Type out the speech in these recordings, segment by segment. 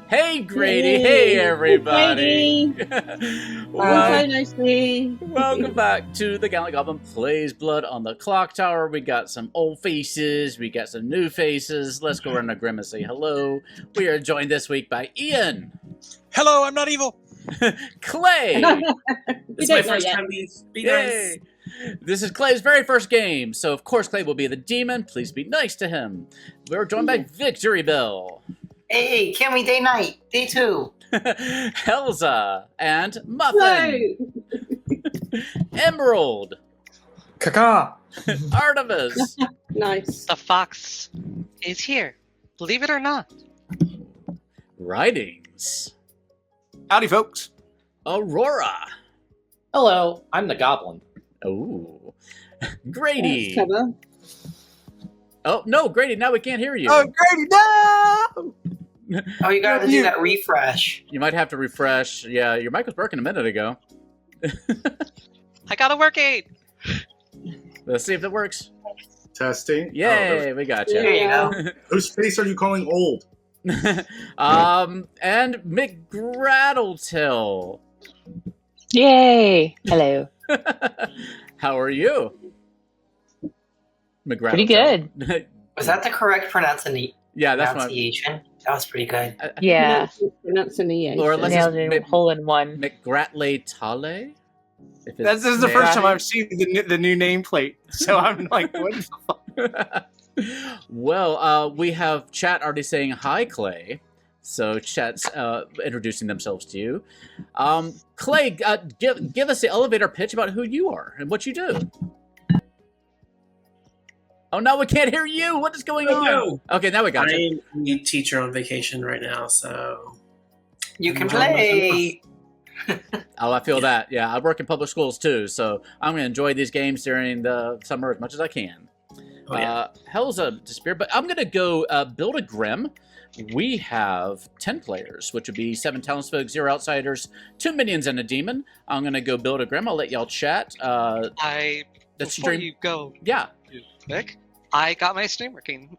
Hey, Grady. Hey, everybody. Welcome back to the Gallant Goblin Plays Blood on the Clocktower. We got some old faces. We got some new faces. Let's go around the Grim and say hello. We are joined this week by Ian. Hello, I'm not evil. Clay. It's my first time. Be nice. This is Clay's very first game, so of course Clay will be the demon. Please be nice to him. We're joined by Victory Bell. Hey, can we day night? Day 2. Helza and Muffin. Emerald. Caca. Artemis. Nice. The fox is here. Believe it or not. Writings. Howdy, folks. Aurora. Hello, I'm the goblin. Oh. Grady. That's clever. Oh, no, Grady, now we can't hear you. Oh, Grady, no! Oh, you gotta do that refresh. You might have to refresh. Yeah, your mic was working a minute ago. I got it working. Let's see if it works. Testing. Yay, we got you. There you go. Whose face are you calling old? And McGrattletail. Yay! Hello. How are you? Pretty good. Was that the correct pronunciation? Yeah, that's what That was pretty good. Yeah. Pronunciation. Or unless Nailed it, hole in one. McGrattletail. This is the first time I've seen the new nameplate, so I'm like, what the fuck? Well, we have chat already saying hi, Clay. So chat's introducing themselves to you. Clay, give us the elevator pitch about who you are and what you do. Oh, now we can't hear you. What is going on? No. Okay, now we got you. I'm a teacher on vacation right now, so You can play. Oh, I feel that. Yeah, I work in public schools too, so I'm going to enjoy these games during the summer as much as I can. Oh, yeah. Hell's a despair, but I'm going to go build a Grim. We have 10 players, which would be 7 townsfolk, 0 outsiders, 2 minions, and a demon. I'm going to go build a Grim. I'll let y'all chat. Before you go, Yeah. Vic, I got my stream working.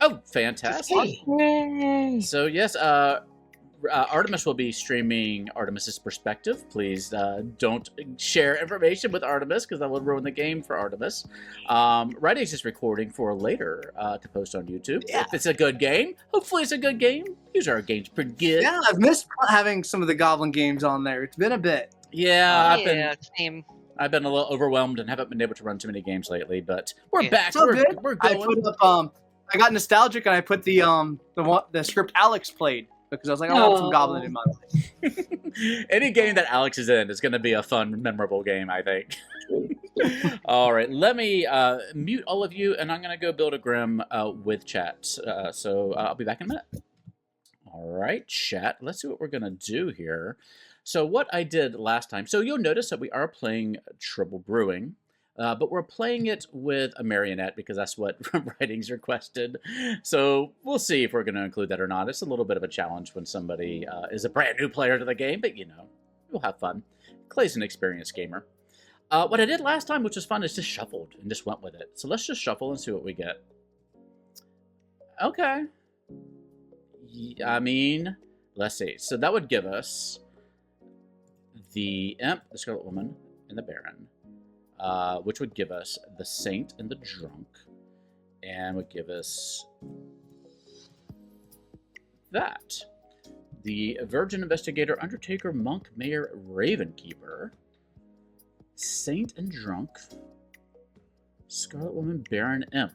Oh, fantastic. Yay. So, yes, Artemis will be streaming Artemis's perspective. Please don't share information with Artemis because that will ruin the game for Artemis. Writing's just recording for later to post on YouTube. Yeah. If it's a good game, hopefully it's a good game. Usually our game's pretty good. Yeah, I've missed having some of the goblin games on there. It's been a bit. Yeah, Same. I've been a little overwhelmed and haven't been able to run too many games lately, but we're back. It's all good. We're I going. put up, I got nostalgic and I put the script Alex played because I was like, I want some goblin in my life. Any game that Alex is in is going to be a fun, memorable game, I think. All right, let me mute all of you, and I'm going to go build a Grim with chat. So I'll be back in a minute. All right, chat. Let's see what we're going to do here. So what I did last time, so you'll notice that we are playing Trouble Brewing, but we're playing it with a marionette because that's what Writings requested. So we'll see if we're going to include that or not. It's a little bit of a challenge when somebody is a brand new player to the game, but you know, we'll have fun. Clay's an experienced gamer. What I did last time, which was fun, is just shuffled and just went with it. So let's just shuffle and see what we get. Okay. I mean, let's see. So that would give us the Imp, the Scarlet Woman, and the Baron, which would give us the Saint and the Drunk, and would give us that. The Virgin, Investigator, Undertaker, Monk, Mayor, Ravenkeeper, Saint and Drunk, Scarlet Woman, Baron, Imp.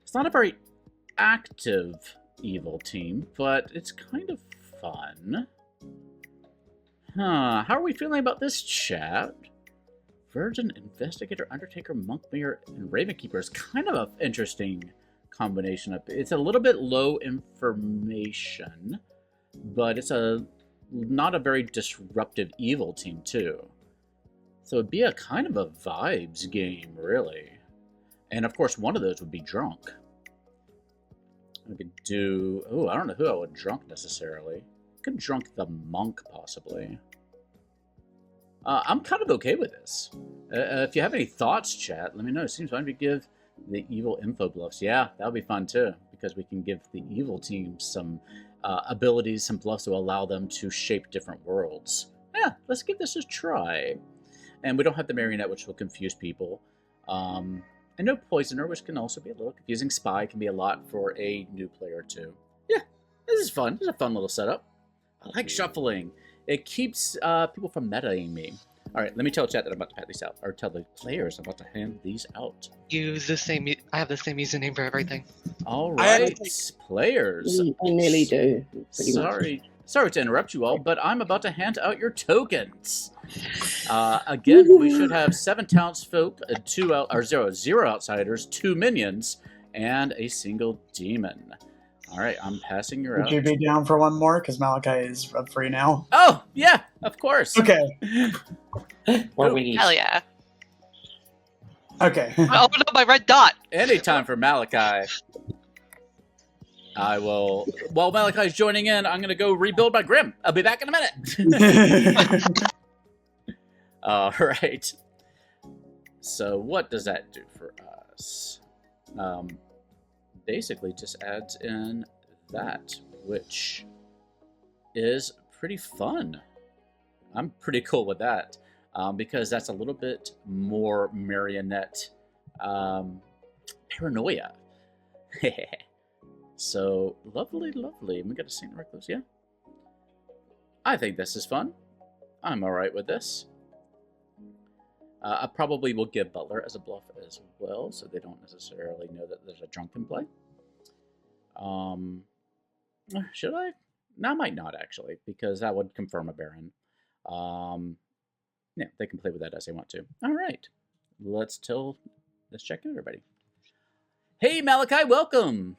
It's not a very active evil team, but it's kind of fun. How are we feeling about this, chat? Virgin, Investigator, Undertaker, Monk, Mayor, and Ravenkeeper is kind of an interesting combination. It's a little bit low information, but it's not a very disruptive evil team, too. So it'd be a kind of a vibes game, really. And, of course, one of those would be Drunk. We could do... Oh, I don't know who I would drunk, necessarily. Could drunk the Monk, possibly. I'm kind of okay with this. If you have any thoughts, chat, let me know. It seems fun to give the evil info bluffs. Yeah, that would be fun too, because we can give the evil team some abilities, some bluffs to allow them to shape different worlds. Yeah, let's give this a try. And we don't have the marionette, which will confuse people. And no poisoner, which can also be a little confusing. Spy can be a lot for a new player too. Yeah, this is fun. This is a fun little setup. I like shuffling. It keeps people from metaing me. All right, let me tell chat that I'm about to pat these out, or tell the players I'm about to hand these out. Use the same. I have the same username for everything. All right, players. I nearly do. Pretty much. Sorry to interrupt you all, but I'm about to hand out your tokens. Again, we should have 7 townsfolk, 0 outsiders, 2 minions, and a single demon. All right, I'm passing your out. Would you be down for one more? Because Malachi is up free now. Oh, yeah, of course. Okay. What we need. Hell yeah! Okay. Oh no, my red dot. Anytime for Malachi. I will. While Malachi's joining in, I'm going to go rebuild my Grim. I'll be back in a minute. All right. So what does that do for us? Basically just adds in that, which is pretty fun. I'm pretty cool with that, because that's a little bit more marionette paranoia. So lovely. We got a Saint Recluse, yeah. I think this is fun. I'm all right with this. I probably will give Butler as a bluff as well, so they don't necessarily know that there's a drunken play. Should I? No, I might not actually, because that would confirm a Baron. Yeah, they can play with that as they want to. All right, let's check in, everybody. Hey, Malachi, welcome.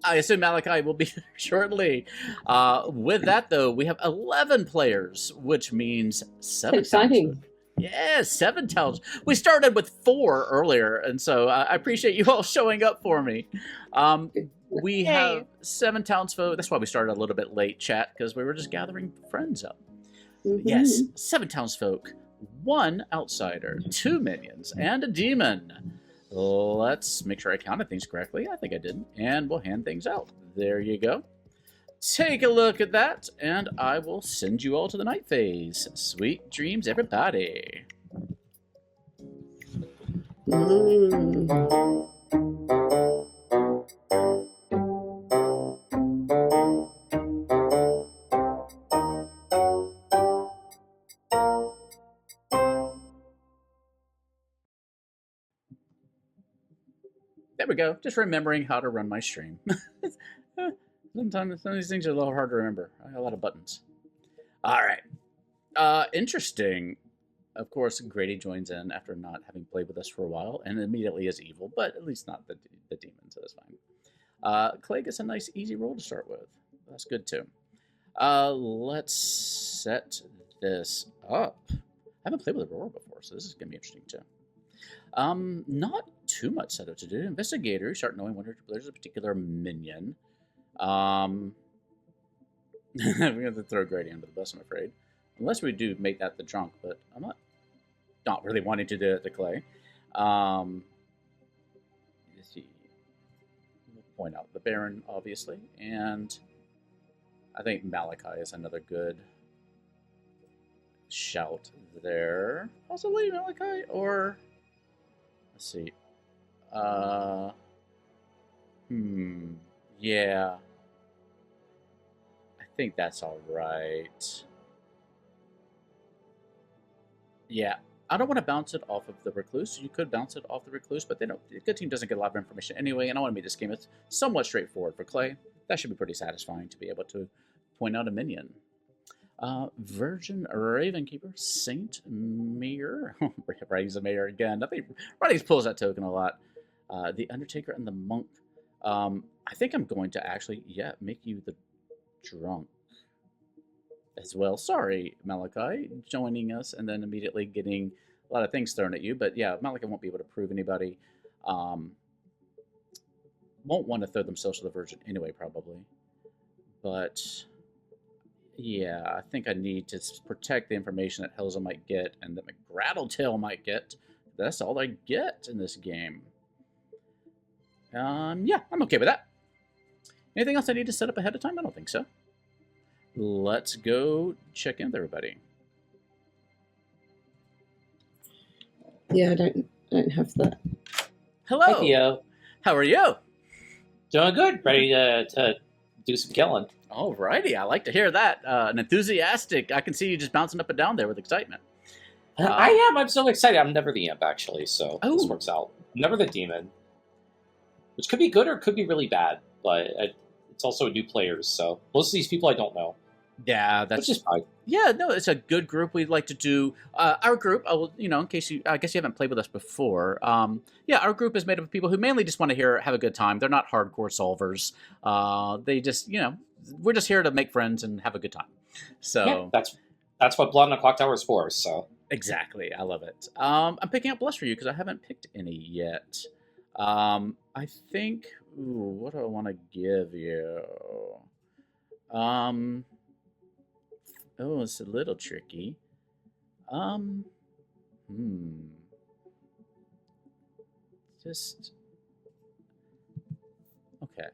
I assume Malachi will be there shortly. With that, though, we have 11 players, which means 7. Exciting. Yeah, 7 towns. We started with 4 earlier, and so I appreciate you all showing up for me. We have 7 townsfolk. That's why we started a little bit late, chat, because we were just gathering friends up. Mm-hmm. Yes, 7 townsfolk, 1 outsider, 2 minions, and a demon. Let's make sure I counted things correctly. I think I did. And we'll hand things out. There you go. Take a look at that, and I will send you all to the night phase. Sweet dreams, everybody. There we go. Just remembering how to run my stream. Sometimes some of these things are a little hard to remember. I got a lot of buttons. All right. Interesting. Of course, Grady joins in after not having played with us for a while, and immediately is evil, but at least not the demon, so that's fine. Clay gets a nice, easy roll to start with. That's good, too. Let's set this up. I haven't played with Aurora before, so this is going to be interesting, too. Not too much setup to do. Investigator, you start knowing when there's a particular minion. We're going to throw Grady under the bus, I'm afraid. Unless we do make that the drunk, but I'm not really wanting to do it to Clay. Let's see. We'll point out the Baron, obviously, and I think Malachi is another good shout there. Possibly Malachi, or let's see. Yeah. I think that's all right. Yeah. I don't want to bounce it off of the Recluse. You could bounce it off the Recluse, but the good team doesn't get a lot of information anyway, and I want to make this game somewhat straightforward for Clay. That should be pretty satisfying to be able to point out a minion. Virgin Ravenkeeper, Saint Mayor. Writing's a mayor again. I think Writings pulls that token a lot. The Undertaker and the Monk. I think I'm going to actually, make you the drunk as well. Sorry, Malachi, joining us and then immediately getting a lot of things thrown at you. But yeah, Malachi won't be able to prove anybody. Won't want to throw themselves to the Virgin anyway, probably. But yeah, I think I need to protect the information that Helza might get and that McGrattletail might get. That's all I get in this game. Yeah, I'm okay with that. Anything else I need to set up ahead of time? I don't think so. Let's go check in with everybody. Yeah, I don't have that. Hello. Hey, Theo. How are you? Doing good. Ready to do some killing. Alrighty, I like to hear that. An enthusiastic. I can see you just bouncing up and down there with excitement. I am. I'm so excited. I'm never the imp, actually, so this works out. I'm never the demon. Which could be good or could be really bad, but it's also new players, so most of these people I don't know. Yeah, that's which is fine. Yeah, no, it's a good group. We'd like to do our group. In case I guess you haven't played with us before. Yeah, our group is made up of people who mainly just want to have a good time. They're not hardcore solvers. They just, we're just here to make friends and have a good time. So yeah, that's what Blood on the Clocktower is for. So exactly, I love it. I'm picking up Bless for you because I haven't picked any yet. I think. Ooh, what do I want to give you? Oh, it's a little tricky. Just okay.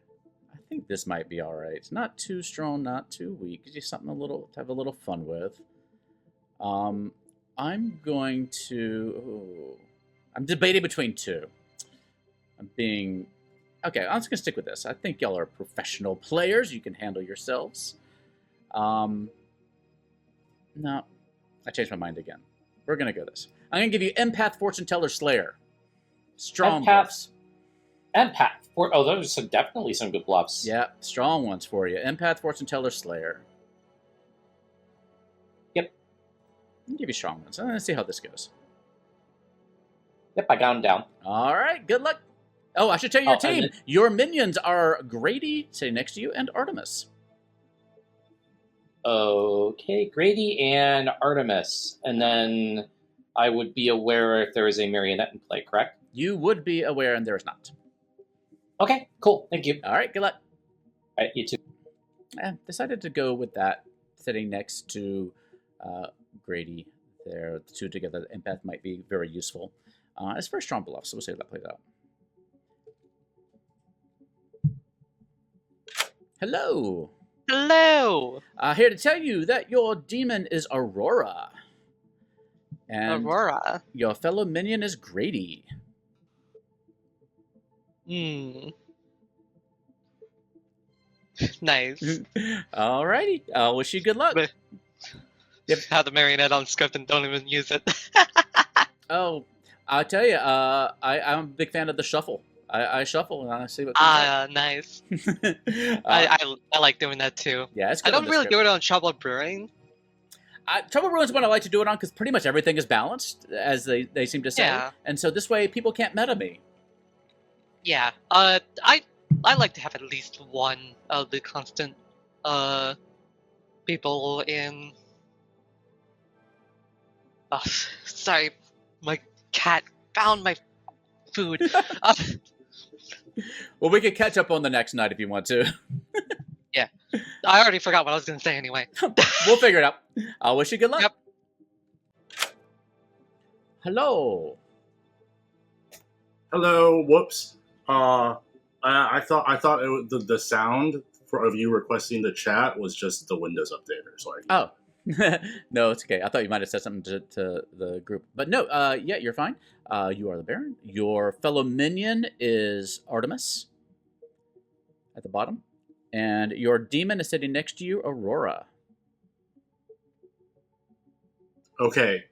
I think this might be all right. It's not too strong, not too weak. Just something to have a little fun with. I'm going to. I'm debating between two. Okay, I'm just gonna stick with this. I think y'all are professional players. You can handle yourselves. No, I changed my mind again. We're gonna go this. I'm gonna give you Empath, Fortune Teller, Slayer. Strong bluffs. Empath. Those are definitely some good bluffs. Yeah, strong ones for you. Empath, Fortune Teller, Slayer. Yep. I'll give you strong ones. Let's see how this goes. Yep, I got them down. All right, good luck. Oh, I should tell you your team. Your minions are Grady, sitting next to you, and Artemis. Okay, Grady and Artemis. And then I would be aware if there is a marionette in play, correct? You would be aware, and there is not. Okay, cool. Thank you. All right, good luck. All right, you too. I decided to go with that, sitting next to Grady there. The two together, the Empath might be very useful. It's very strong bluff, so we'll see how that plays out. Hello. Hello. Here to tell you that your demon is Aurora. And Aurora. Your fellow minion is Grady. Nice. Alrighty. I'll wish you good luck. Yep. Have the marionette on script and don't even use it. Oh, I'll tell you, I'm a big fan of the shuffle. I shuffle and I see what comes out. Nice. I like doing that too. Yeah, it's good. I don't really do it on Trouble Brewing. Trouble Brewing is one I like to do it on because pretty much everything is balanced, as they seem to say. Yeah. And so this way people can't meta me. Yeah. I like to have at least one of the constant people in. Oh, sorry, my cat found my food. Well, we could catch up on the next night if you want to. Yeah. I already forgot what I was going to say anyway. We'll figure it out. I wish you good luck. Yep. Hello. Hello. Whoops. I thought the sound of you requesting the chat was just the Windows updater. So No, it's okay. I thought you might have said something to the group. But no, yeah, you're fine. You are the Baron. Your fellow minion is Artemis at the bottom. And your demon is sitting next to you, Aurora. Okay.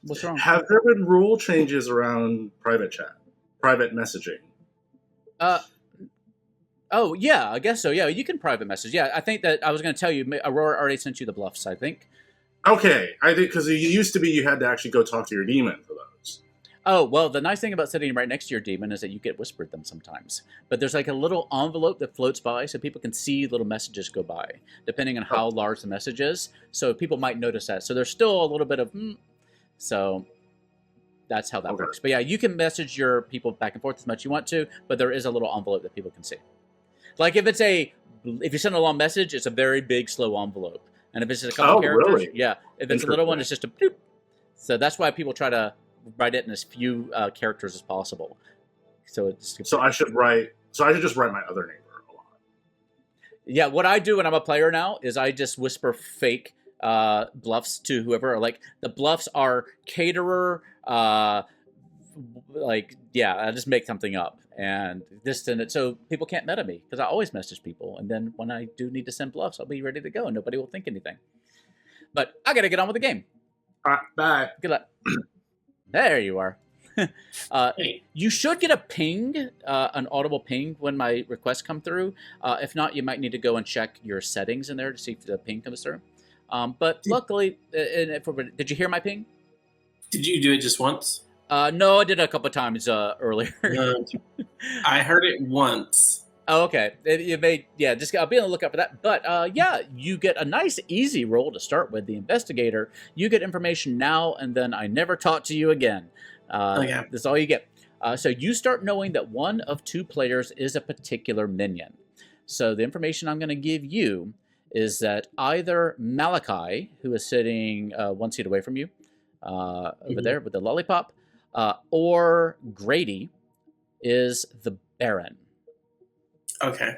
What's wrong? Have there been rule changes around private chat, private messaging? Oh, yeah, I guess so. Yeah, you can private message. Yeah, I think that I was going to tell you, Aurora already sent you the bluffs, I think. Okay, I think because it used to be you had to actually go talk to your demon for those. Oh, well, the nice thing about sitting right next to your demon is that you get whispered them sometimes. But there's like a little envelope that floats by so people can see little messages go by, depending on how large the message is. So people might notice that. So there's still a little bit of, so that's how that works. But yeah, you can message your people back and forth as much as you want to, but there is a little envelope that people can see. Like if you send a long message, it's a very big, slow envelope. And if it's just a couple characters, really? yeah. If it's a little one, it's just a bloop. So that's why people try to write it in as few characters as possible. So I should just write my other neighbor a lot. Yeah, what I do when I'm a player now is I just whisper fake bluffs to whoever. Like the bluffs are caterer. I just make something up and send it so people can't meta me because I always message people. And then when I do need to send bluffs, I'll be ready to go and nobody will think anything. But I got to get on with the game. All right, bye. Good luck. There you are. Hey. You should get a ping, an audible ping when my requests come through. If not, you might need to go and check your settings in there to see if the ping comes through. But luckily, did you hear my ping? Did you do it just once? No, I did it a couple times earlier. I heard it once. Oh, okay. I'll be on the lookout for that. But you get a nice, easy role to start with. The investigator. You get information now, and then I never talk to you again. That's all you get. So you start knowing that one of two players is a particular minion. So the information I'm going to give you is that either Malachi, who is sitting 1 seat away from you, over there with the lollipop, or Grady is the Baron. Okay.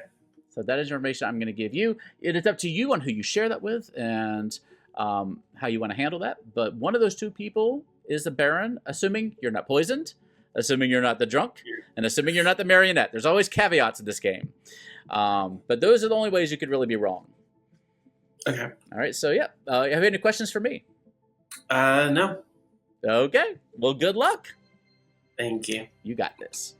So that is information I'm going to give you. It is up to you on who you share that with and how you want to handle that. But one of those two people is the Baron, assuming you're not poisoned, assuming you're not the drunk, and assuming you're not the marionette. There's always caveats in this game. But those are the only ways you could really be wrong. Okay. All right. So, have you any questions for me? No. Okay. Well, good luck. Thank you. You got this.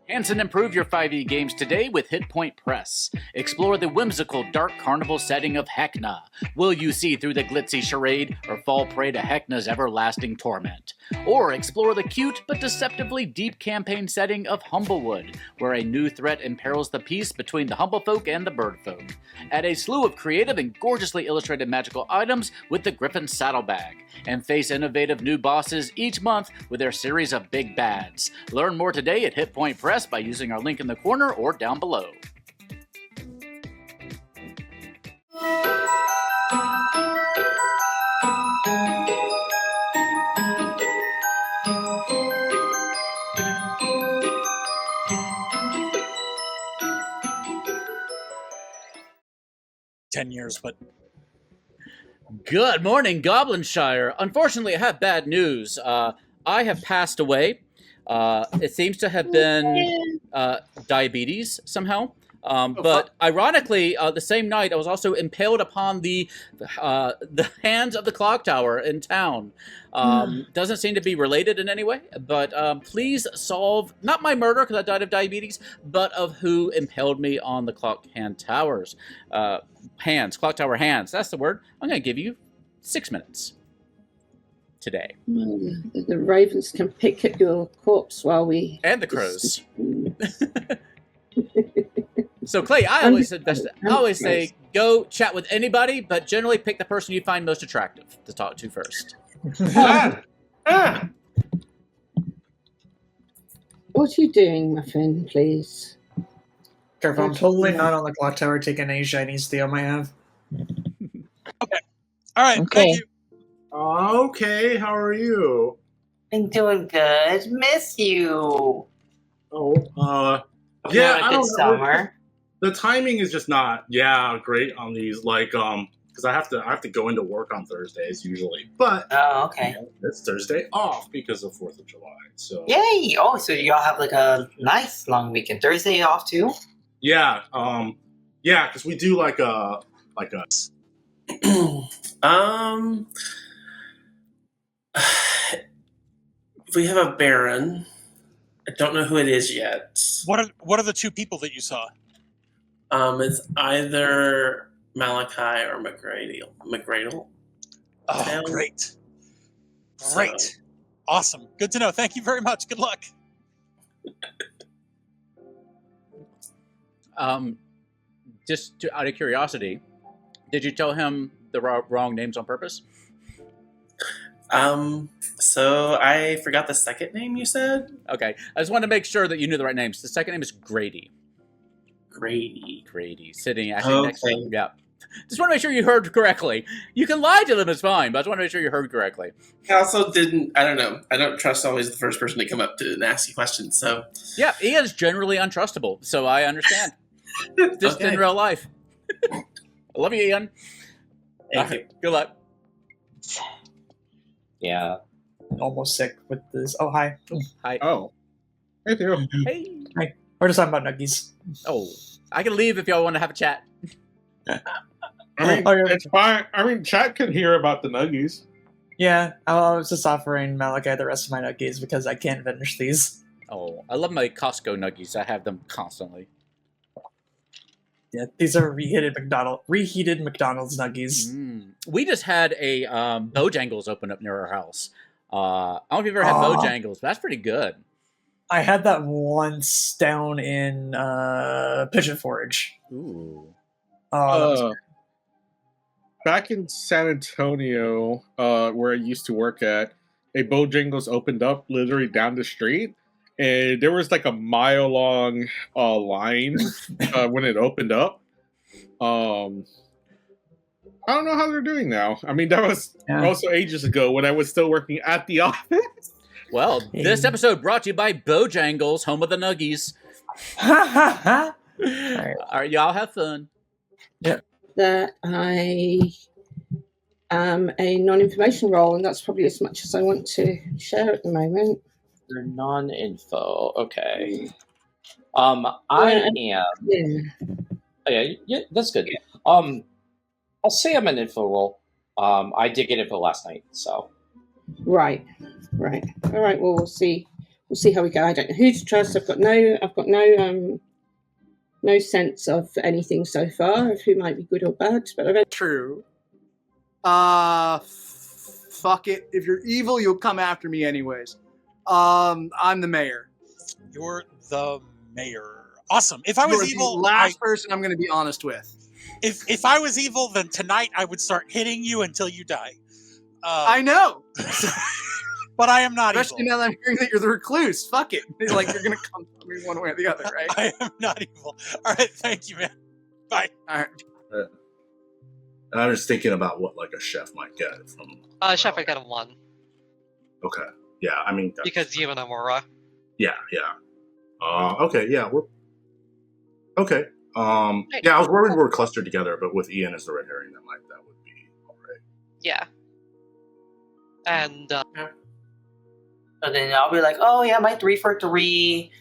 Enhance and improve your 5e games today with Hit Point Press. Explore the whimsical dark carnival setting of Heckna. Will you see through the glitzy charade or fall prey to Heckna's everlasting torment? Or explore the cute but deceptively deep campaign setting of Humblewood, where a new threat imperils the peace between the Humblefolk and the Birdfolk. Add a slew of creative and gorgeously illustrated magical items with the Griffon Saddlebag, and face innovative new bosses each month with their series of big bads. Learn more today at Hit Point Press by using our link in the corner or down below. Years, but good morning, Goblinshire. Unfortunately, I have bad news. I have passed away. It seems to have been diabetes somehow. But ironically, the same night, I was also impaled upon the hands of the Clocktower in town. Doesn't seem to be related in any way, but please solve, not my murder because I died of diabetes, but of who impaled me on the Clocktower hands. That's the word. I'm going to give you 6 minutes today. Well, the ravens can pick at your corpse while we... And the crows. So, Clay, I always say go chat with anybody, but generally pick the person you find most attractive to talk to first. What are you doing, Muffin, please? Careful, I'm totally not on the clock tower taking any shinies Theo might have. Okay. All right, Okay. thank you. Okay, how are you? I'm doing good. Miss you. Yeah, I good don't know. summer. The timing is just not great on these, because I have to go into work on Thursdays usually, but Okay. It's Thursday off because of 4th of July. So Yay! Oh, so y'all have like a nice long weekend. Thursday off too? yeah, because we do like a we have a Baron. I don't know who it is yet. What are the two people that you saw? It's either Malachi or McGradle. Oh, great. Great. Awesome. Good to know. Thank you very much. Good luck. Just out of curiosity, did you tell him the wrong names on purpose? So I forgot the second name you said. Okay. I just wanted to make sure that you knew the right names. The second name is Grady. Grady. Sitting actually next to him. Yeah. Just want to make sure you heard correctly. You can lie to them, it's fine, but I just want to make sure you heard correctly. I also didn't. I don't know. I don't trust always the first person to come up to and ask you questions. So Yeah, Ian's generally untrustable, so I understand. Just Okay. in real life. I love you, Ian. Thank you. Good luck. Yeah. Almost sick with this. Oh, hi. Hi. Oh. Hey, Theo. Hey. Hi. We're just talking about nuggies. Oh, I can leave if y'all want to have a chat. I mean, it's fine. I mean, chat can hear about the nuggies. Yeah, I was just offering Malachi the rest of my nuggies because I can't finish these. Oh, I love my Costco nuggies. I have them constantly. Yeah, these are reheated McDonald's nuggies. We just had a Bojangles open up near our house. I don't know if you've ever had Bojangles, but that's pretty good. I had that once down in Pigeon Forge. Ooh. Back in San Antonio, where I used to work at, a Bojangles opened up literally down the street, and there was like a mile-long line when it opened up. I don't know how they're doing now. I mean, that was also ages ago when I was still working at the office. Well, this episode brought to you by Bojangles, home of the nuggies. All right, y'all have fun. Yeah. That I am a non-information role, and that's probably as much as I want to share at the moment. You're non-info. Okay. I am. Yeah, that's good. I'll say I'm an info role. I did get info last night, so. Right. All right. Well, we'll see. We'll see how we go. I don't know who to trust. I've got no sense of anything so far of who might be good or bad. But I've True. Fuck it. If you're evil, you'll come after me anyways. I'm the mayor. You're the mayor. Awesome. If I was You're evil, the last person I'm going to be honest with. If I was evil, then tonight I would start hitting you until you die. I know. But I am not Especially evil. now that I'm hearing that you're the recluse. Fuck it. Like, you're going to come for me one way or the other, right? I am not evil. All right. Thank you, man. Bye. All right. And I was thinking about what like a chef might get from. Chef, I got a 1. Okay. Yeah, I mean. Because you and Amora. Yeah. Okay. Yeah. We're. Okay. Yeah, I was worried we're clustered together, but with Ian as the red herring, that would be all right. Yeah. And So then I'll be like, oh yeah, my 3 for 3.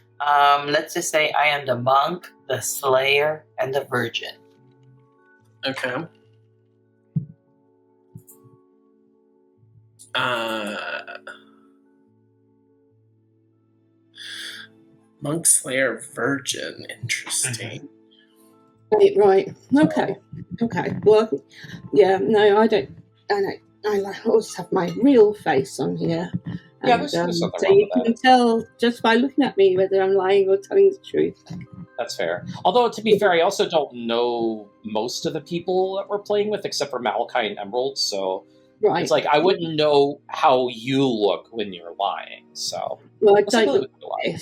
Let's just say I am the monk, the slayer, and the virgin. Okay. Monk Slayer Virgin. Interesting. Right. Okay. Well, yeah. No, I don't. I always have my real face on here. Yeah, And, there's nothing so wrong you with can tell just by looking at me whether I'm lying or telling the truth. That's fair. Although, to be fair, I also don't know most of the people that we're playing with, except for Malachi and Emerald, so Right. it's like I wouldn't know how you look when you're lying, so. Well, I What's the don't really look good lie? like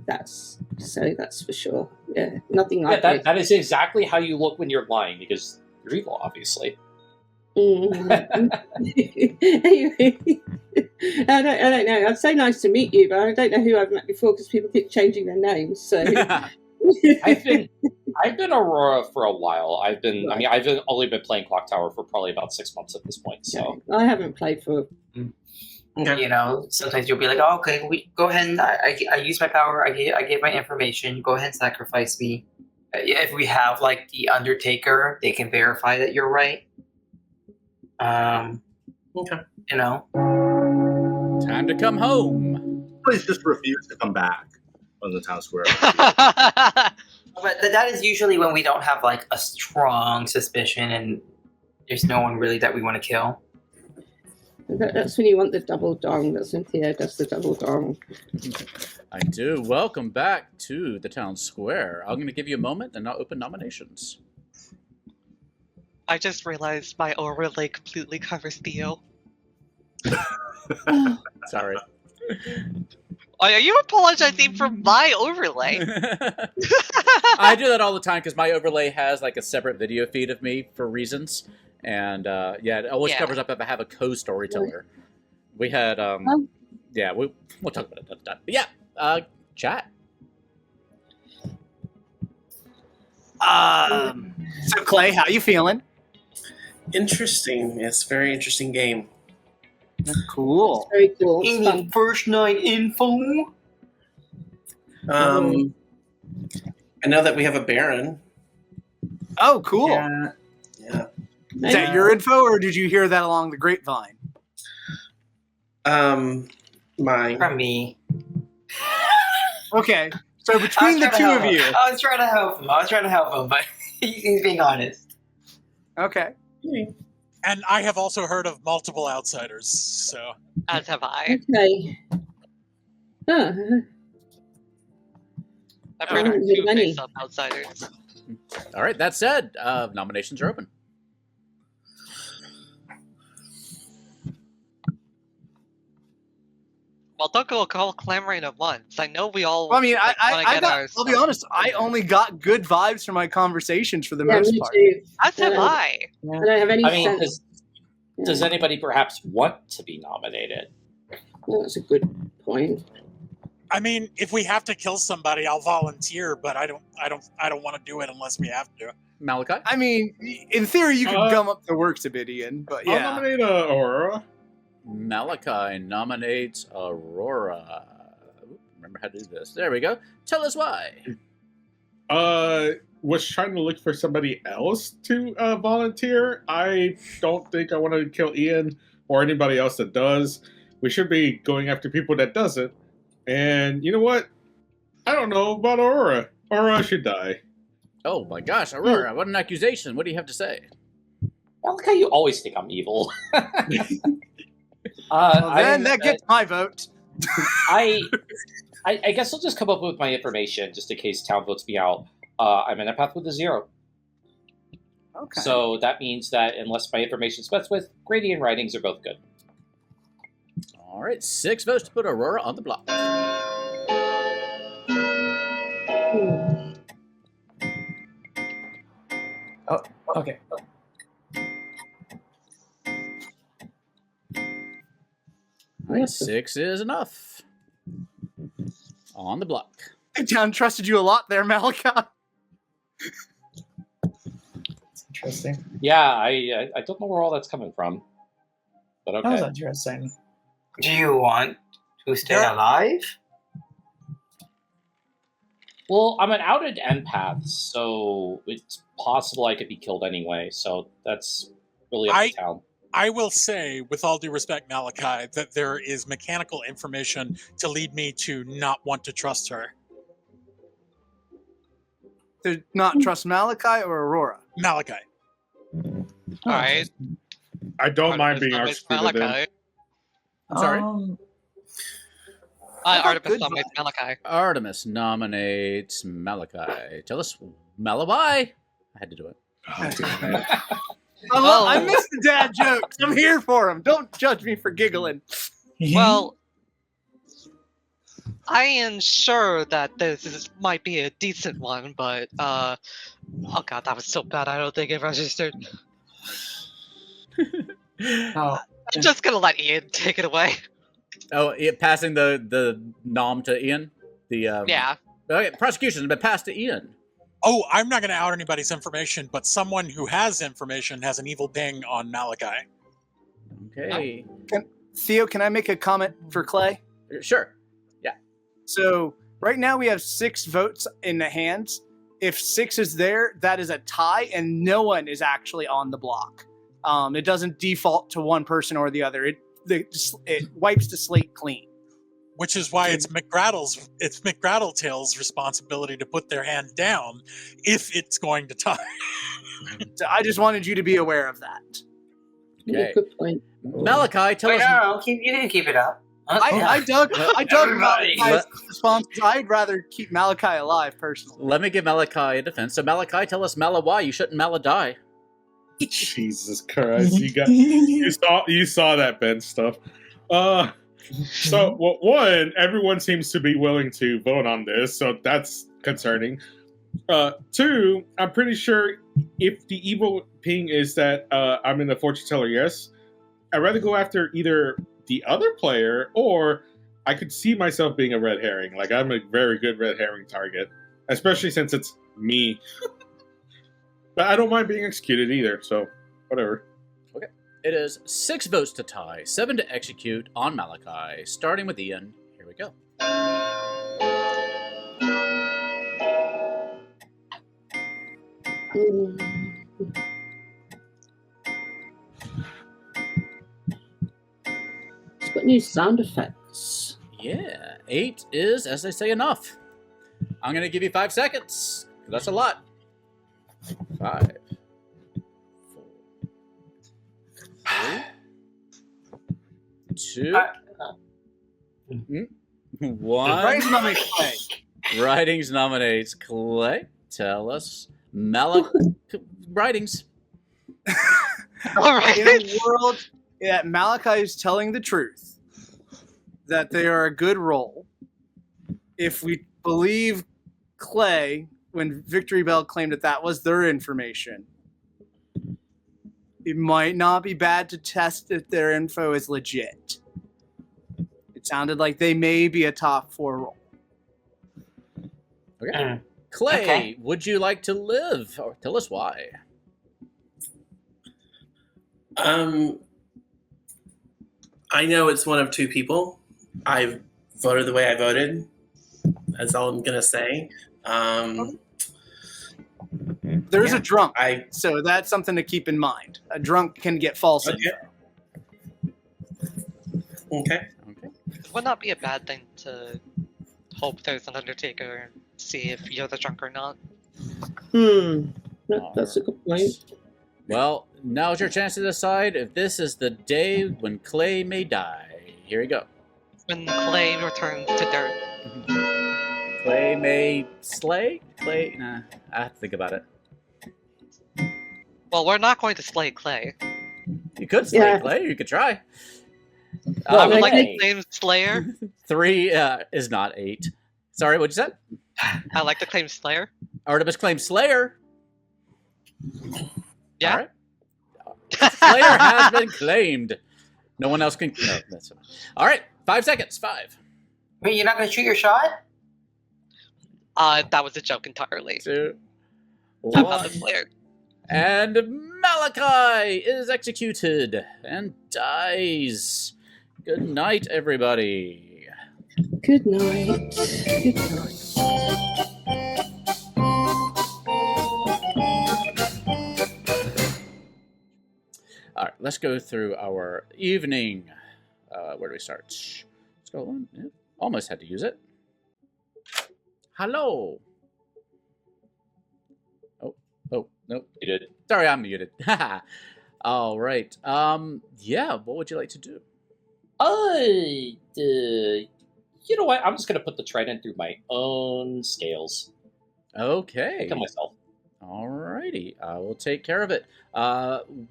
this, so that's for sure. Yeah, nothing like Yeah, that is exactly how you look when you're lying, because you're evil, obviously. I don't know. It's so nice to meet you, but I don't know who I've met before because people keep changing their names. So I've been Aurora for a while. I've only been playing Clocktower for probably about 6 months at this point. So I haven't played for. You know, sometimes you'll be like, oh, okay, we go ahead and I use my power. I give my information. Go ahead and sacrifice me. If we have like the Undertaker, they can verify that you're right. Okay. You know. Time to come home. Please just refuse to come back on the town square. But that is usually when we don't have like a strong suspicion and there's no one really that we want to kill. That's when you want the double dong. That's when Theo does the double dong. I do. Welcome back to the town square. I'm going to give you a moment and I'll open nominations. I just realized my overlay completely covers Theo. Sorry. Are you apologizing for my overlay? I do that all the time because my overlay has like a separate video feed of me for reasons, and it always covers up if I have a co-storyteller. We had, we'll talk about it another time. But yeah, chat. So Clay, how you feeling? Interesting. It's a very interesting game. Cool. Very cool. Any first night info? I know that we have a Baron. Oh, cool. Yeah. Is that your info, or did you hear that along the grapevine? Mine. From me. Okay. So between the two of you. I was trying to help him, but he's being honest. Okay. And I have also heard of multiple outsiders, so. As have I. Okay. I've heard of two face-up outsiders. All right, that said, nominations are open. Well, don't go all clamoring at once. I know we all. Well, I mean, our I'll be honest. I only got good vibes from my conversations for the most me part. too. As have I. I don't have any sense. Does anybody perhaps want to be nominated? Well, that's a good point. I mean, if we have to kill somebody, I'll volunteer, but I don't want to do it unless we have to. Malachi? I mean, in theory, you could gum up the works a bit, Ian, but yeah. I'll nominate Aurora. Malachi nominates Aurora. Remember how to do this. There we go. Tell us why. Was trying to look for somebody else to volunteer. I don't think I want to kill Ian or anybody else that does. We should be going after people that doesn't. And you know what? I don't know about Aurora. Aurora should die. Oh my gosh, Aurora, what an accusation. What do you have to say? Malachi, you always think I'm evil. Well, then that gets my vote. I guess I'll just come up with my information just in case town votes me out. I'm an empath with a 0. Okay. So that means that unless my information is messed with, Grady and writings are both good. All right, 6 votes to put Aurora on the block. Oh, okay. All right, 6 is enough. On the block. Town trusted you a lot there, Malachi. Interesting. Yeah, I don't know where all that's coming from. But okay. That was interesting. Do you want to stay alive? Well, I'm an outed empath, so it's possible I could be killed anyway. So that's really up to town. I will say, with all due respect, Malachi, that there is mechanical information to lead me to not want to trust her. To not trust Malachi or Aurora? Malachi. Alright. I don't mind being executed in. I'm sorry. Artemis nominates Malachi. Artemis nominates Malachi. Tell us, Malachi. I had to do it. I missed the dad jokes. I'm here for them. Don't judge me for giggling. Well, I am sure that this might be a decent one, but oh god, that was so bad. I don't think it registered. Oh. I'm just gonna let Ian take it away. Oh, passing the nom to Ian? Yeah. Okay, prosecution has been passed to Ian. Oh, I'm not going to out anybody's information, but someone who has information has an evil ding on Malachi. Okay. Theo, can I make a comment for Clay? Sure. Yeah. So right now we have 6 votes in the hands. If 6 is there, that is a tie, and no one is actually on the block. It doesn't default to one person or the other. It wipes the slate clean. Which is why it's McGraddletail's responsibility to put their hand down if it's going to tie. So I just wanted you to be aware of that. Okay. Good point. Malachi, tell us. No, you didn't keep it up. I dug Everybody. Malachi's responses. I'd rather keep Malachi alive personally. Let me give Malachi a defense. So Malachi, tell us Malawai. You shouldn't Maladie. Jesus Christ! You saw that Ben stuff. So, well, one, everyone seems to be willing to vote on this, so that's concerning. Two, I'm pretty sure if the evil ping is that I'm in the fortune teller, yes, I'd rather go after either the other player or I could see myself being a red herring. Like, I'm a very good red herring target, especially since it's me. But I don't mind being executed either, so whatever. Okay. It is 6 votes to tie, 7 to execute on Malachi. Starting with Ian. Here we go. It's got new sound effects. Yeah, 8 is, as they say, enough. I'm going to give you 5 seconds. That's a lot. 5, 4, 3, 2, 1. Writings nominates Clay. Writings nominates Clay. Tell us. Writings. All right. In a world that Malachi is telling the truth, that they are a good roll, if we believe Clay, when Victory Bell claimed that was their information, it might not be bad to test if their info is legit. It sounded like they may be a top 4 roll. Okay. Clay, Okay. would you like to live? Or tell us why. I know it's one of 2 people. I voted the way I voted. That's all I'm gonna say. There's a drunk, I so that's something to keep in mind. A drunk can get false info. okay. It would not be a bad thing to hope there's an Undertaker and see if you're the drunk or not. That's a good point. Well, now's your chance to decide if this is the day when Clay may die. Here we go. When Clay returns to dirt. Clay may slay? Clay? Nah, I have to think about it. Well, we're not going to slay Clay. You could slay Clay, you could try. I would like to Okay. claim Slayer. 3 is not 8. Sorry, what'd you say? I like to claim Slayer. Artemis claims Slayer. Yeah. All right. Slayer has been claimed. No one else can. No, that's fine. All right. 5 seconds. 5. Wait, you're not going to shoot your shot? That was a joke entirely. 2, I'm not 1. the Slayer. And Malachi is executed and dies. Good night, everybody. Good night. Good night. All right, let's go through our evening. Where do we start? Let's go on. Yeah, almost had to use it. Hello. Oh, nope. Muted. Sorry, I'm muted. All right. Yeah, what would you like to do? You know what? I'm just gonna put the trident through my own scales. Okay. Kill myself. Alrighty, I will take care of it.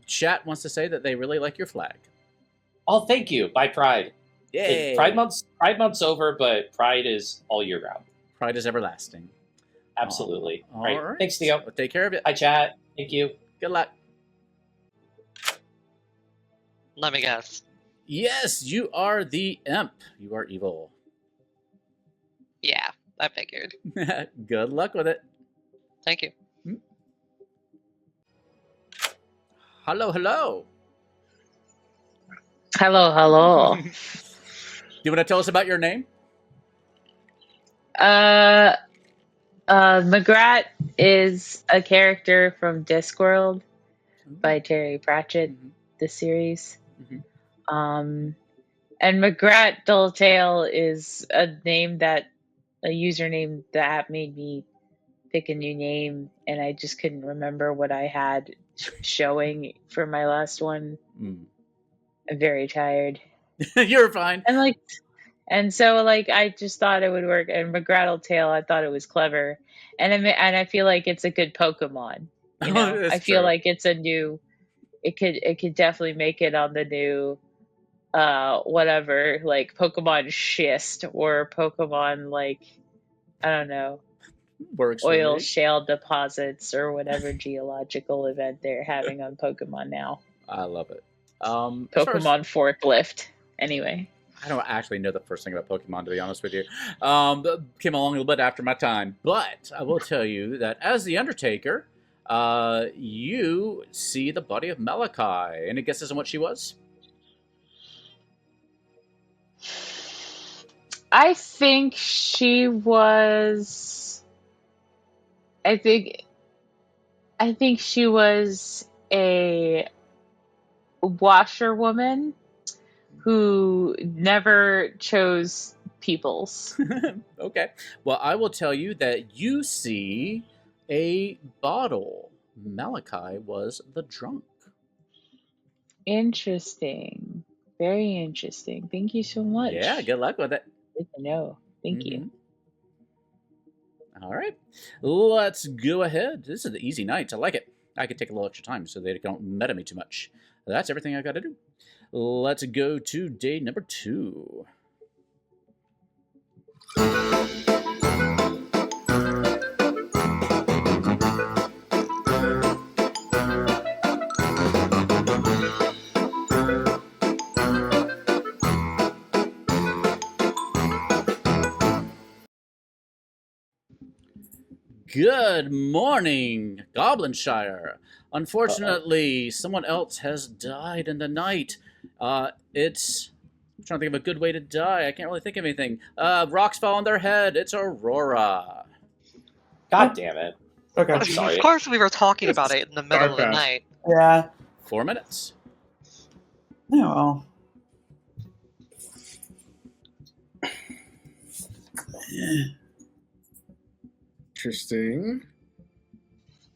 Chat wants to say that they really like your flag. Oh, thank you. By Pride. Yay! Pride month's over, but Pride is all year round. Pride is everlasting. Absolutely. All Right. right. Thanks, Theo. Well, take care of it. Hi, chat. Thank you. Good luck. Let me guess. Yes, you are the imp. You are evil. Yeah, I figured. Good luck with it. Thank you. Hello, hello. Hello, hello. Do you want to tell us about your name? McGrath is a character from Discworld by Terry Pratchett, the series. And McGrath Dulltail is a username that made me pick a new name, and I just couldn't remember what I had showing for my last one. I'm very tired. You're fine. And so I just thought it would work. And McGraddletail, I thought it was clever, and I feel like it's a good Pokemon. You know, I feel like it's a new. It could definitely make it on the new whatever, like Pokemon schist or Pokemon like, I don't know, Works for oil me. shale deposits or whatever geological event they're having on Pokemon now. I love it. Pokemon forklift. Anyway. I don't actually know the first thing about Pokemon, to be honest with you. Came along a little bit after my time. But I will tell you that as the Undertaker, you see the body of Malachi. Any guesses on what she was? I think she was. I think she was a washerwoman who never chose peoples. Okay. Well, I will tell you that you see a bottle. Malachi was the drunk. Interesting. Very interesting. Thank you so much. Yeah, good luck with it. Good to know. Thank you. All right. Let's go ahead. This is the easy night. I like it. I could take a little extra time so they don't meta me too much. That's everything I got to do. Let's go to day number 2. Good morning, Goblinshire. Unfortunately, someone else has died in the night. I'm trying to think of a good way to die. I can't really think of anything. Rocks fall on their head. It's Aurora. God damn it. Okay. I'm sorry. Of course, we were talking about it in the middle of the night. Yeah. 4 minutes. Yeah, well. Interesting.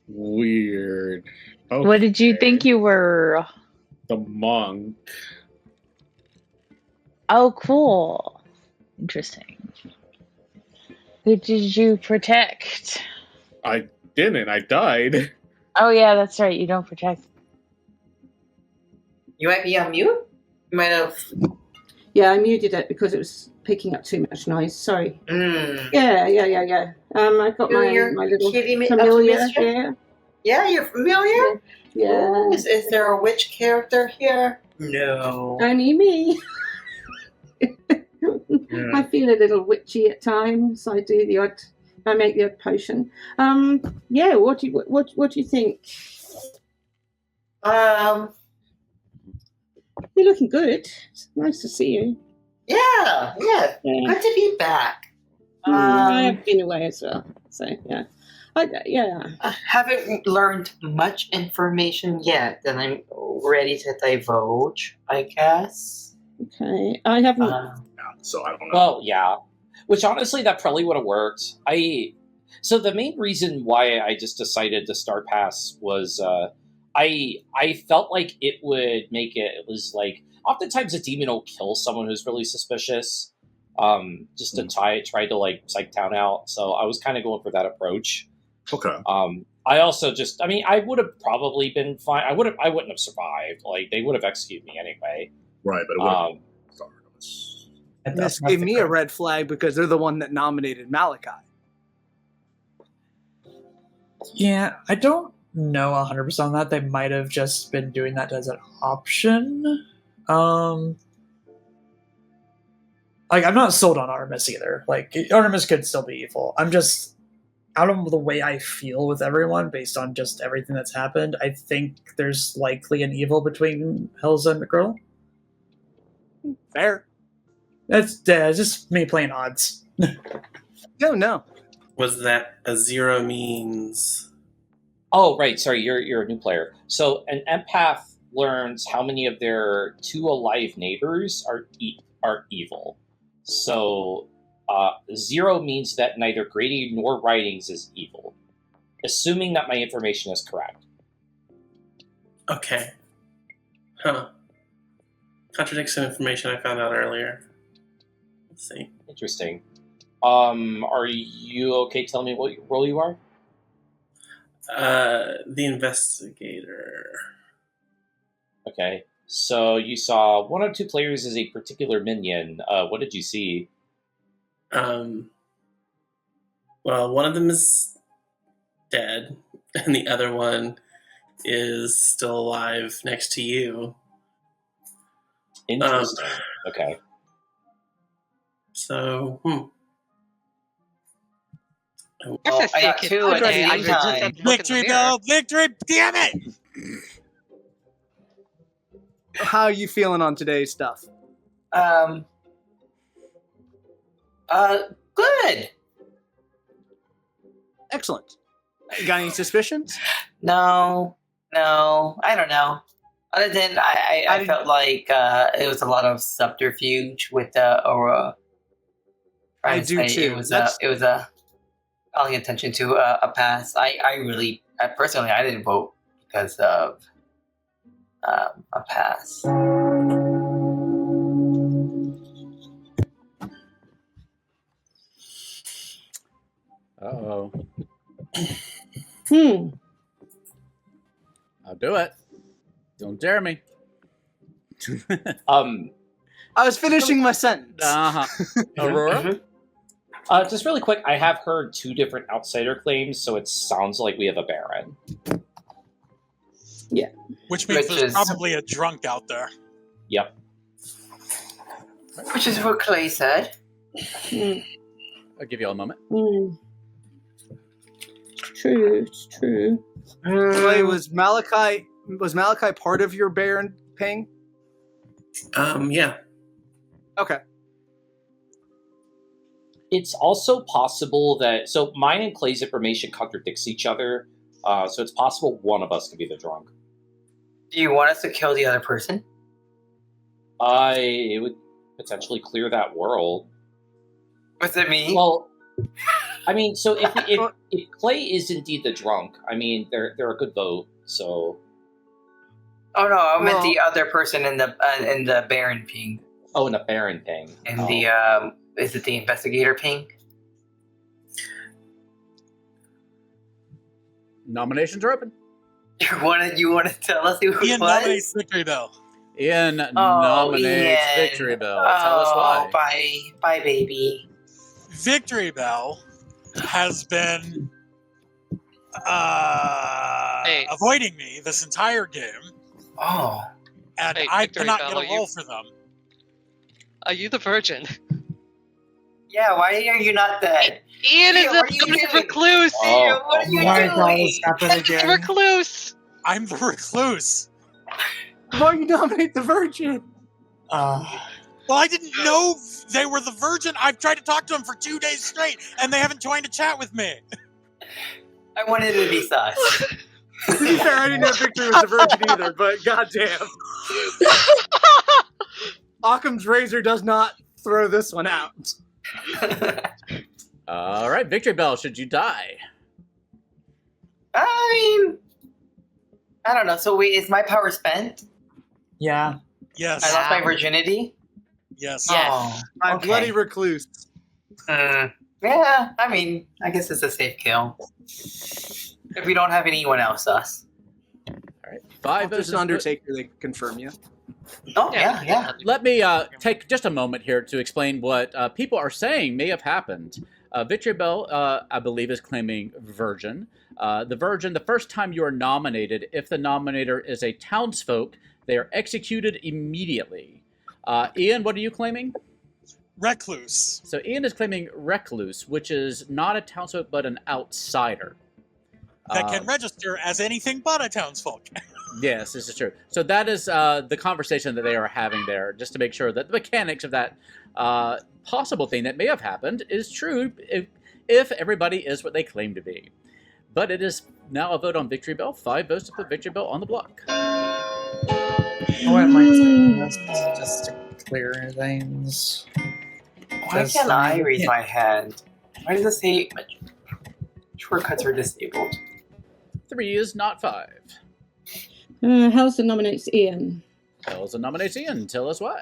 Weird. Okay. What did you think you were? The monk. Oh, cool. Interesting. Who did you protect? I didn't. I died. Oh, yeah, that's right. You don't protect. You might be on mute? You might have. Yeah, I muted it because it was picking up too much noise. Sorry. Mm. Yeah. I've got my little familiar here. Yeah, you're familiar? Yeah. Ooh, is there a witch character here? No. Only me. I feel a little witchy at times. I make the odd potion. Yeah. What do you think? You're looking good. It's nice to see you. Yeah. Good to be back. I have been away as well, so yeah. I haven't learned much information yet that I'm ready to divulge, I guess. Okay. I haven't. So I don't know. Well, yeah. Which honestly, that probably would have worked. So the main reason why I just decided to start pass was I felt like it would make it was like oftentimes a demon will kill someone who's really suspicious, just to try to like psych town out. So I was kind of going for that approach. Okay. I also I would have probably been fine. I wouldn't have survived. Like they would have executed me anyway. Right, but This gave me a red flag because they're the one that nominated Malachi. Yeah, I don't know 100% on that. They might have just been doing that as an option. Like, I'm not sold on Artemis either. Like, Artemis could still be evil. I'm just, out of the way I feel with everyone, based on just everything that's happened, I think there's likely an evil between Helza and the girl. Fair. That's just me playing odds. No. Was that a 0 means? Oh, right. Sorry, you're a new player. So an empath learns how many of their 2 alive neighbors are evil. So 0 means that neither Grady nor Writings is evil, assuming that my information is correct. Okay. Huh. Contradicts some information I found out earlier. Let's see. Interesting. Are you okay telling me what role you are? The investigator. Okay. So you saw one or two players as a particular minion. What did you see? Well, one of them is dead, and the other one is still alive next to you. Interesting. Okay. So, Well, I got two at the same time. Victory bell! Victory! Damn it! How are you feeling on today's stuff? Good. Excellent. You got any suspicions? No, I don't know. Other than I felt like it was a lot of subterfuge with Aura. I do too. It was calling attention to a pass. I really personally I didn't vote because of a pass. Uh-oh. I'll do it. Don't dare me. I was finishing my sentence. Aurora? Just really quick, I have heard two different outsider claims, so it sounds like we have a Baron. Yeah. Which means there's probably a drunk out there. Yep. Which is what Clay said. I'll give you all a moment. It's true. Clay, was Malachi part of your Baron ping? Yeah. Okay. It's also possible that... So mine and Clay's information contradicts each other, so it's possible one of us could be the drunk. Do you want us to kill the other person? It would potentially clear that world. Was it me? Well, I mean, so if Clay is indeed the drunk, I mean, they're a good vote, so... Oh no, I meant the other person in the Baron ping. Oh, in the Baron ping. And the is it the investigator ping? Nominations are open. You want to tell us who Ian it was? nominates Victory Bell. Ian nominates Victory Bell. Tell us why. Bye, baby. Victory Bell has been avoiding me this entire game. Oh. And Hey, I Victory cannot Bell, get a roll for them. Are you the virgin? Yeah, why are you not dead? Ian is what are you a doing? recluse! What are you doing? He's a recluse! I'm the recluse. Why you nominate the virgin? Well, I didn't know they were the virgin. I've tried to talk to them for 2 days straight, and they haven't joined a chat with me. I wanted to be sus. To be fair, I didn't know Victory was a virgin either, but goddamn. Occam's razor does not throw this one out. All right, Victory Bell, should you die? I mean, I don't know. So wait, is my power spent? Yeah. Yes. I lost my virginity? Yes. Oh, My okay. bloody recluse. Yeah, I mean, I guess it's a safe kill. If we don't have anyone else, us. All right, 5 Just votes. Undertaker, they confirm you. Oh, yeah. Let me take just a moment here to explain what people are saying may have happened. Victory Bell, I believe, is claiming virgin. The virgin, the first time you are nominated, if the nominator is a townsfolk, they are executed immediately. Ian, what are you claiming? Recluse. So Ian is claiming recluse, which is not a townsfolk but an outsider. That can register as anything but a townsfolk. Yes, this is true. So that is the conversation that they are having there, just to make sure that the mechanics of that possible thing that may have happened is true if everybody is what they claim to be. But it is now a vote on Victory Bell. 5 votes to put Victory Bell on the block. I might just to clear things. Why can't I raise my hand? Why does it say shortcuts are disabled? 3 is not 5. Halsey nominates Ian. Elsa nominates Ian. Tell us why.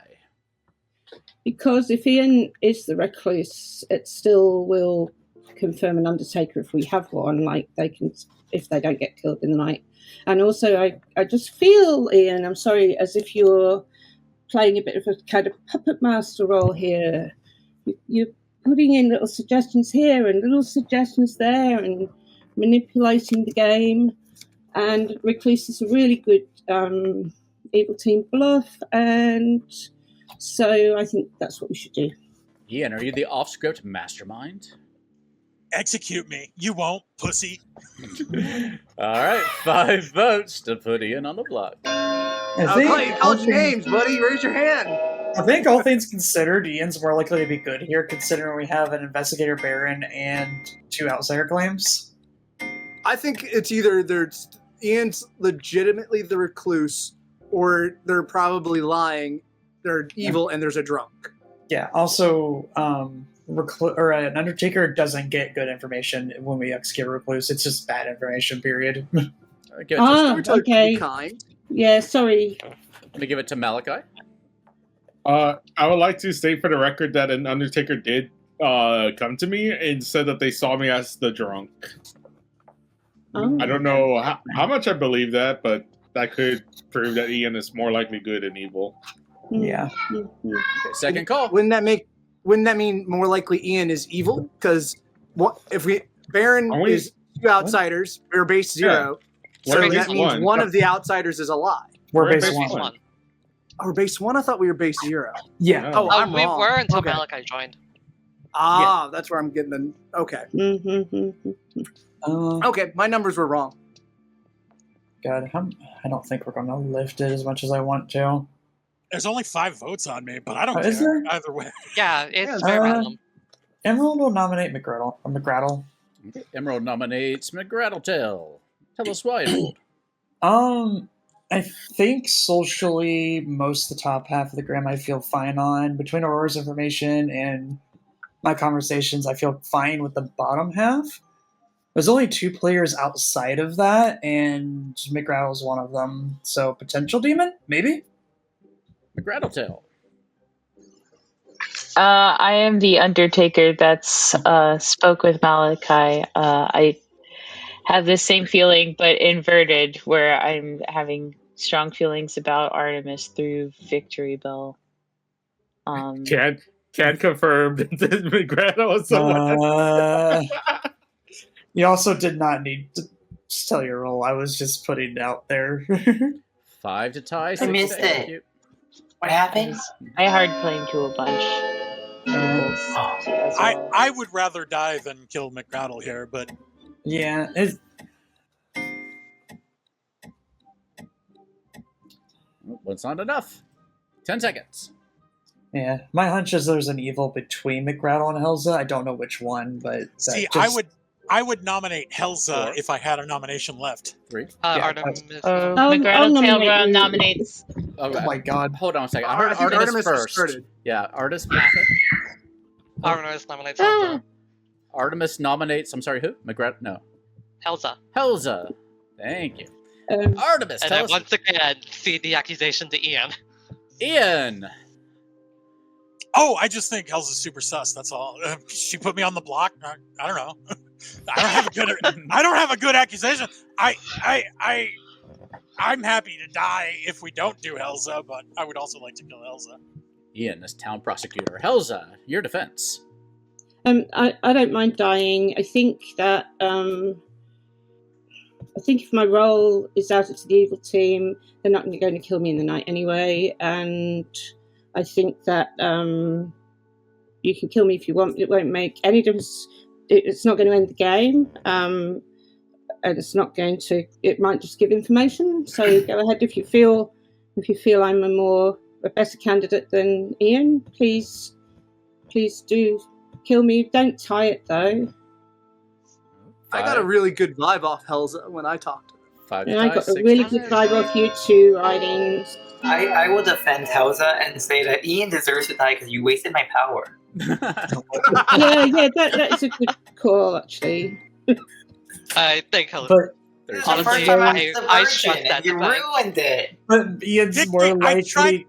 Because if Ian is the recluse, it still will confirm an Undertaker if we have one. Like they can, if they don't get killed in the night. And also, I just feel, Ian, I'm sorry, as if you're playing a bit of a kind of puppet master role here. You're putting in little suggestions here and little suggestions there and manipulating the game. And Recluse is a really good evil team bluff, and so I think that's what we should do. Ian, are you the off-script mastermind? Execute me. You won't, pussy. All right, 5 votes to put Ian on the block. Call James, buddy. Raise your hand. I think all things considered, Ian's more likely to be good here, considering we have an investigator Baron and 2 outsider claims. I think it's either Ian's legitimately the recluse, or they're probably lying. They're evil, and there's a drunk. Yeah. Also, an Undertaker doesn't get good information when we execute a recluse. It's just bad information. Period. Okay. Kind. Yeah. Sorry. Let me give it to Malachi. I would like to state for the record that an Undertaker did come to me and said that they saw me as the drunk. Oh. I don't know how much I believe that, but that could prove that Ian is more likely good than evil. Yeah. Okay, second call. Wouldn't that mean more likely Ian is evil? Because what if Baron is 2 outsiders, we're base 0. Yeah. So that means one of the outsiders is a lie. We're base 1. Oh, we're base 1? I thought we were base 0. Yeah. Oh, I'm we wrong. were until Okay. Malachi joined. That's where I'm getting the... Okay. Mm-hmm. Okay, my numbers were wrong. God, I don't think we're going to lift it as much as I want to. There's only 5 votes on me, but I don't Is care there? either way. Yeah, it's very random. Emerald will nominate McGrattle. Okay, Emerald nominates McGrattletail. Tell us why, Emerald. I think socially, most of the top half of the gram I feel fine on. Between Aurora's information and my conversations, I feel fine with the bottom half. There's only 2 players outside of that, and McGrattle's one of them. So potential demon, maybe. McGrattletail. I am the Undertaker that's spoke with Malachi. I have the same feeling, but inverted, where I'm having strong feelings about Artemis through Victory Bell. Can't confirm that McGrattle is the one. You also did not need to tell your role. I was just putting it out there. 5 to tie. I missed it. execute. What happened? I hard claim to a bunch. I would rather die than kill McGrattle here, but Yeah. Well, it's not enough. 10 seconds. Yeah. My hunch is there's an evil between McGrattle and Helza. I don't know which one, but see, I would nominate Helza if I had a nomination left. 3. Artemis. McGrattletail nominates. Oh my god. Hold on a second. I I heard think Artemis Artemis first. started. Yeah, Artemis. Artemis nominates Helza. Artemis nominates. I'm sorry, who? McGrattle? No. Helza. Helza. Thank you. Artemis, And tell then us. once again, feed the accusation to Ian. Ian. Oh, I just think Helza's super sus. That's all. She put me on the block. I don't know. I don't have a good accusation. I'm happy to die if we don't do Helza, but I would also like to kill Helza. Ian, this town prosecutor. Helza, your defense. I don't mind dying. I think that if my role is out to the evil team, they're not going to kill me in the night anyway. And I think that you can kill me if you want. It won't make any difference. It's not going to end the game. And it's not going to. It might just give information. So go ahead if you feel I'm a better candidate than Ian. Please do kill me. Don't tie it though. I got a really good vibe off Helza when I talked to him. 5 And I got a really good vibe off you two riding. I will defend Helza and say that Ian deserves to die because you wasted my power. yeah, that is a good call actually. I think Helza. But Honestly, I trust that. You ruined it. But Ian's more likely.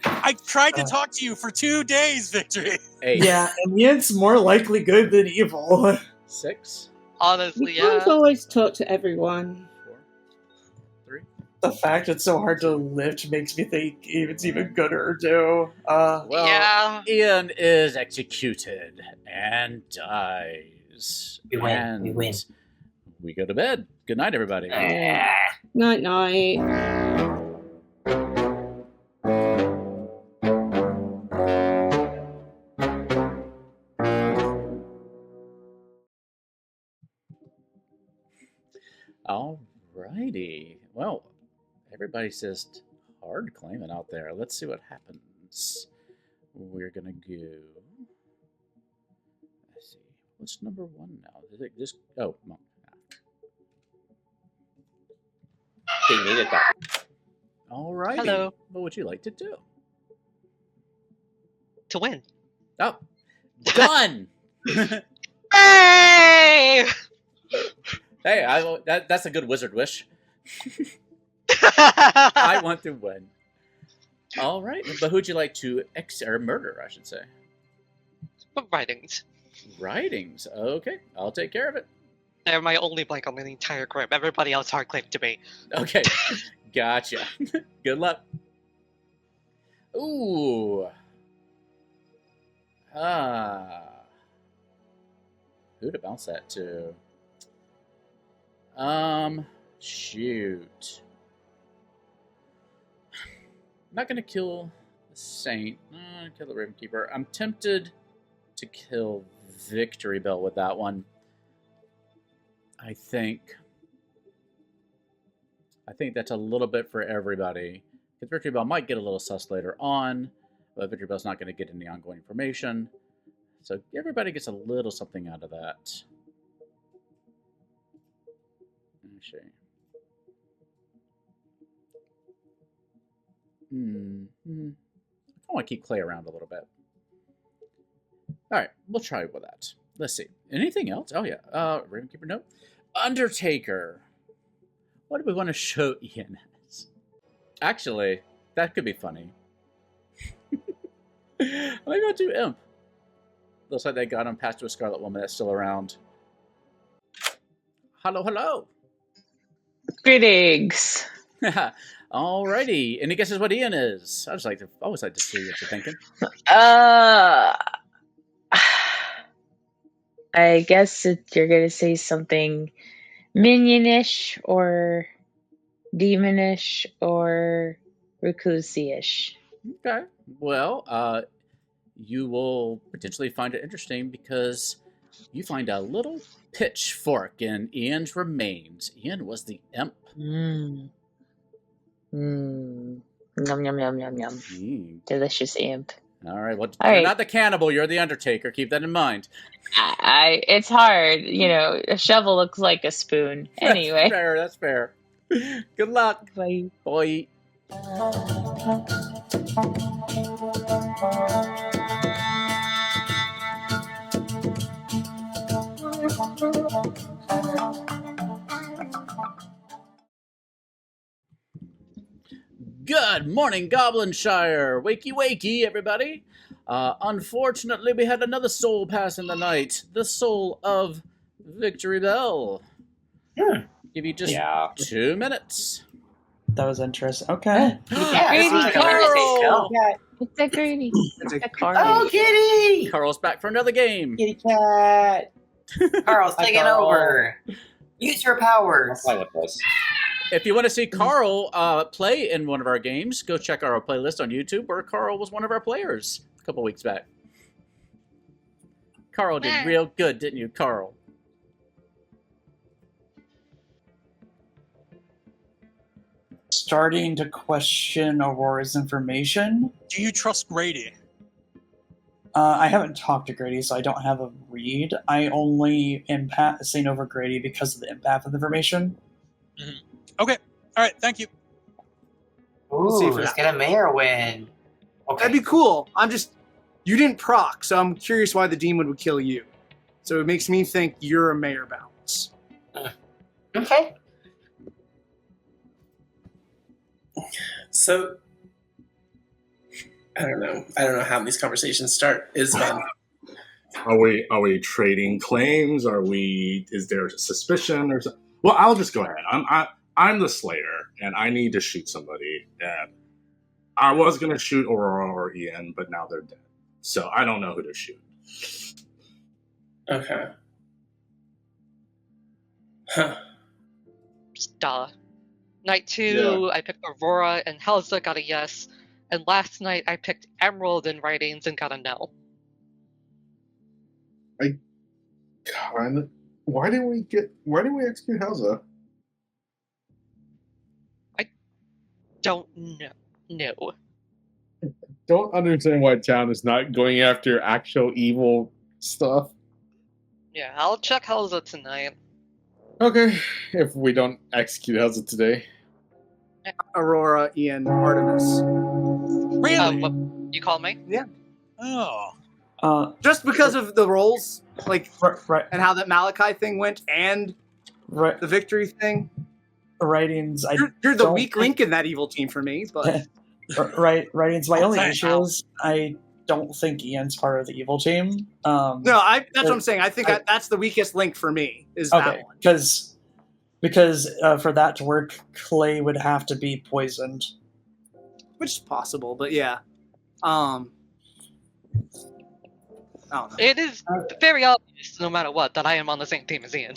I tried to talk to you for 2 days, Victory. Hey. Yeah, and Ian's more likely good than evil. 6, Honestly, You can't yeah. always talk to everyone. 4, 3. The fact it's so hard to lift makes me think it's even gooder too. Well, Yeah. Ian is executed and dies. We win. And We win. we go to bed. Good night, everybody. Night night. Alrighty. Well, everybody's just hard claiming out there. Let's see what happens. We're gonna go. Let's see. What's number 1 now? Is it just? Oh, no. They needed that. Alrighty. Hello. What would you like to do? To win. Oh, done. Hey! Hey, that's a good wizard wish. I want to win. All right, but who'd you like to or murder? I should say. Writings. Writings. Okay, I'll take care of it. They're my only blank on the entire group. Everybody else hard claimed to me. Okay, gotcha. Good luck. Ooh. Who to bounce that to? Shoot. I'm not gonna kill the Saint. Kill the Ravenkeeper. I'm tempted to kill Victory Bell with that one. I think that's a little bit for everybody. Because Victory Bell might get a little sus later on, but Victory Bell's not going to get any ongoing information. So everybody gets a little something out of that. Let me see. I want to keep Clay around a little bit. All right, we'll try with that. Let's see. Anything else? Oh, yeah. Ravenkeeper, no. Undertaker. What do we want to show Ian as? Actually, that could be funny. Let me go to Imp. Looks like they got him past to a Scarlet Woman that's still around. Hello, hello. Greetings. Alrighty. Any guesses what Ian is? I always like to see what you're thinking. I guess you're going to say something minionish or demonish or reclusish. Okay. Well, you will potentially find it interesting because you find a little pitchfork in Ian's remains. Ian was the imp. Yum, yum, yum, yum, yum. Delicious imp. All right. Well, All you're right. not the cannibal. You're the Undertaker. Keep that in mind. It's hard. A shovel looks like a spoon. Anyway. That's fair. Good luck. Bye. Bye. Good morning, Goblinshire. Wakey, wakey, everybody. Unfortunately, we had another soul pass in the night. The soul of Victory Bell. Give you just 2 minutes. That was interesting. Okay. Yeah, Carl! It's a greedy. It's a Oh, Kitty! Carl's back for another game. Kitty cat. Carl's taking over. Use your powers. I'll play with this. If you want to see Carl play in one of our games, go check our playlist on YouTube where Carl was one of our players a couple weeks back. Carl did real good, didn't you, Carl? Starting to question Aurora's information. Do you trust Grady? I haven't talked to Grady, so I don't have a read. I only seen over Grady because of the empath of the information. Mm-hmm. Okay. All right. Thank you. Ooh, let's get a mayor win. Okay. That'd be cool. You didn't proc, so I'm curious why the demon would kill you. So it makes me think you're a mayor bounce. Okay. So, I don't know how these conversations start. Is Are we trading claims? Is there a suspicion or something? Well, I'll just go ahead. I'm the Slayer, and I need to shoot somebody. And I was gonna shoot Aurora or Ian, but now they're dead, so I don't know who to shoot. Okay. Huh. Duh. Night 2, I picked Aurora, and Helza got a yes. And last night, I picked Emerald in writings and got a no. Why didn't we execute Helza? Don't know. No. Don't understand why town is not going after actual evil stuff. Yeah, I'll check Helza tonight. Okay, if we don't execute Helza today. Aurora, Ian, Artemis. Really? You call me? Yeah. Oh. Just because of the roles, like, right, and how that Malachi thing went, and right, the victory thing. Writings. You're the weak link in that evil team for me, but writings. My only issue is I don't think Ian's part of the evil team. No, that's what I'm saying. I think that's the weakest link for me. Is that one? Because for that to work, Clay would have to be poisoned, which is possible. But yeah, I don't know. It is very obvious, no matter what, that I am on the same team as Ian.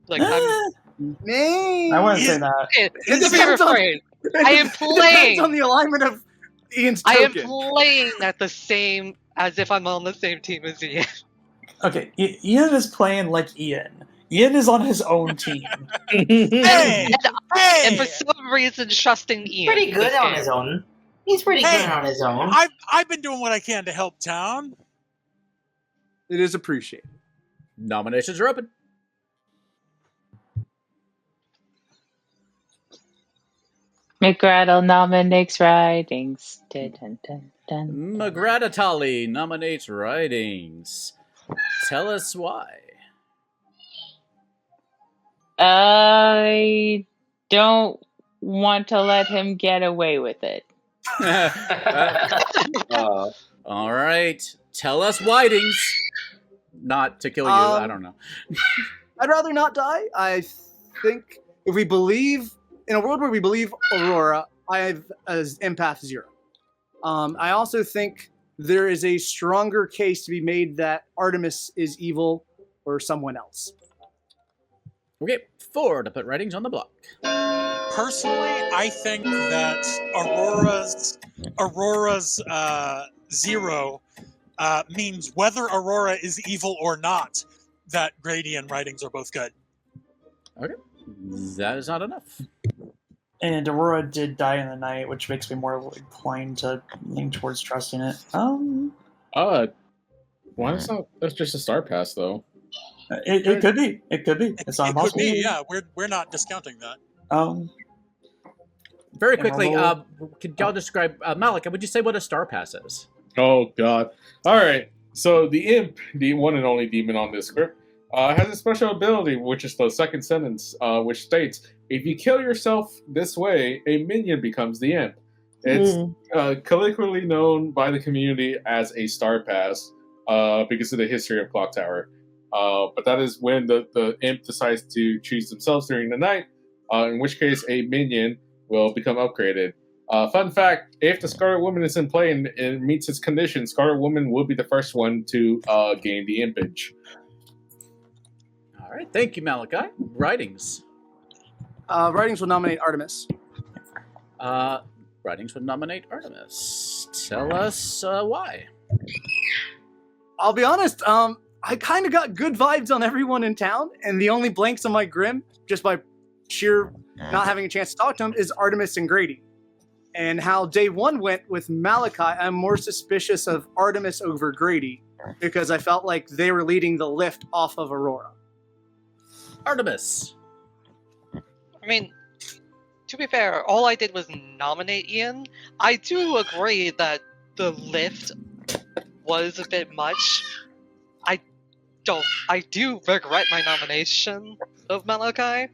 Like, I wouldn't say that. It's a fair phrase. I am playing. Depends on the alignment of Ian's I am token. playing at the same as if I'm on the same team as Ian. Okay, Ian is playing like Ian. Ian is on his own team. And for some reason, trusting Ian. Pretty good on his own. He's pretty good on his own. I've been doing what I can to help town. It is appreciated. Nominations are open. McGrattle nominates writings. Dun, dun, dun, dun. McGratatali nominates writings. Tell us why. I don't want to let him get away with it. All right. Tell us whitings. Not to kill you. I don't know. I'd rather not die. I think if we believe in a world where we believe Aurora, I have as empath 0. I also think there is a stronger case to be made that Artemis is evil or someone else. Okay, 4 to put writings on the block. Personally, I think that Aurora's 0 means whether Aurora is evil or not, that Grady and writings are both good. Okay, that is not enough. And Aurora did die in the night, which makes me more inclined to lean towards trusting it. Why is that? That's just a star pass, though. It could be. It could be. It's not It impossible. could be, yeah. We're not discounting that. Very quickly, could y'all describe Malika? Would you say what a star pass is? Oh God! All right. So the imp, the one and only demon on this script, has a special ability, which is the second sentence, which states, "If you kill yourself this way, a minion becomes the imp." It's colloquially known by the community as a star pass because of the history of Clocktower. But that is when the imp decides to choose themselves during the night, in which case a minion will become upgraded. Fun fact, if the Scarlet Woman is in play and meets its conditions, Scarlet Woman will be the first one to gain the impage. All right, thank you, Malachi. Writings. Writings will nominate Artemis. Writings would nominate Artemis. Tell us why. I'll be honest, I kind of got good vibes on everyone in town, and the only blanks on my Grim, just by sheer not having a chance to talk to him, is Artemis and Grady. And how day 1 went with Malachi, I'm more suspicious of Artemis over Grady, because I felt like they were leading the lift off of Aurora. Artemis. I mean, to be fair, all I did was nominate Ian. I do agree that the lift was a bit much. I do regret my nomination of Malachi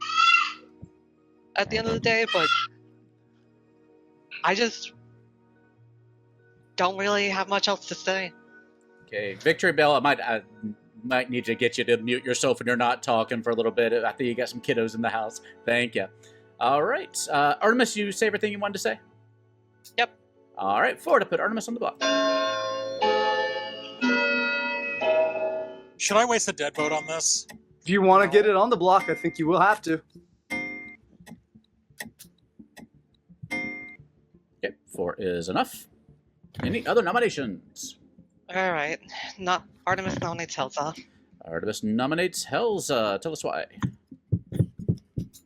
at the end of the day, but I just don't really have much else to say. Okay, Victory Bell, I might need to get you to mute yourself when you're not talking for a little bit. I think you got some kiddos in the house. Thank you. All right. Artemis, you say everything you wanted to say? Yep. All right, Florida, put Artemis on the block. Should I waste a dead vote on this? If you want to get it on the block, I think you will have to. Okay, 4 is enough. Any other nominations? All right. Not Artemis nominates Helza. Artemis nominates Helza. Tell us why.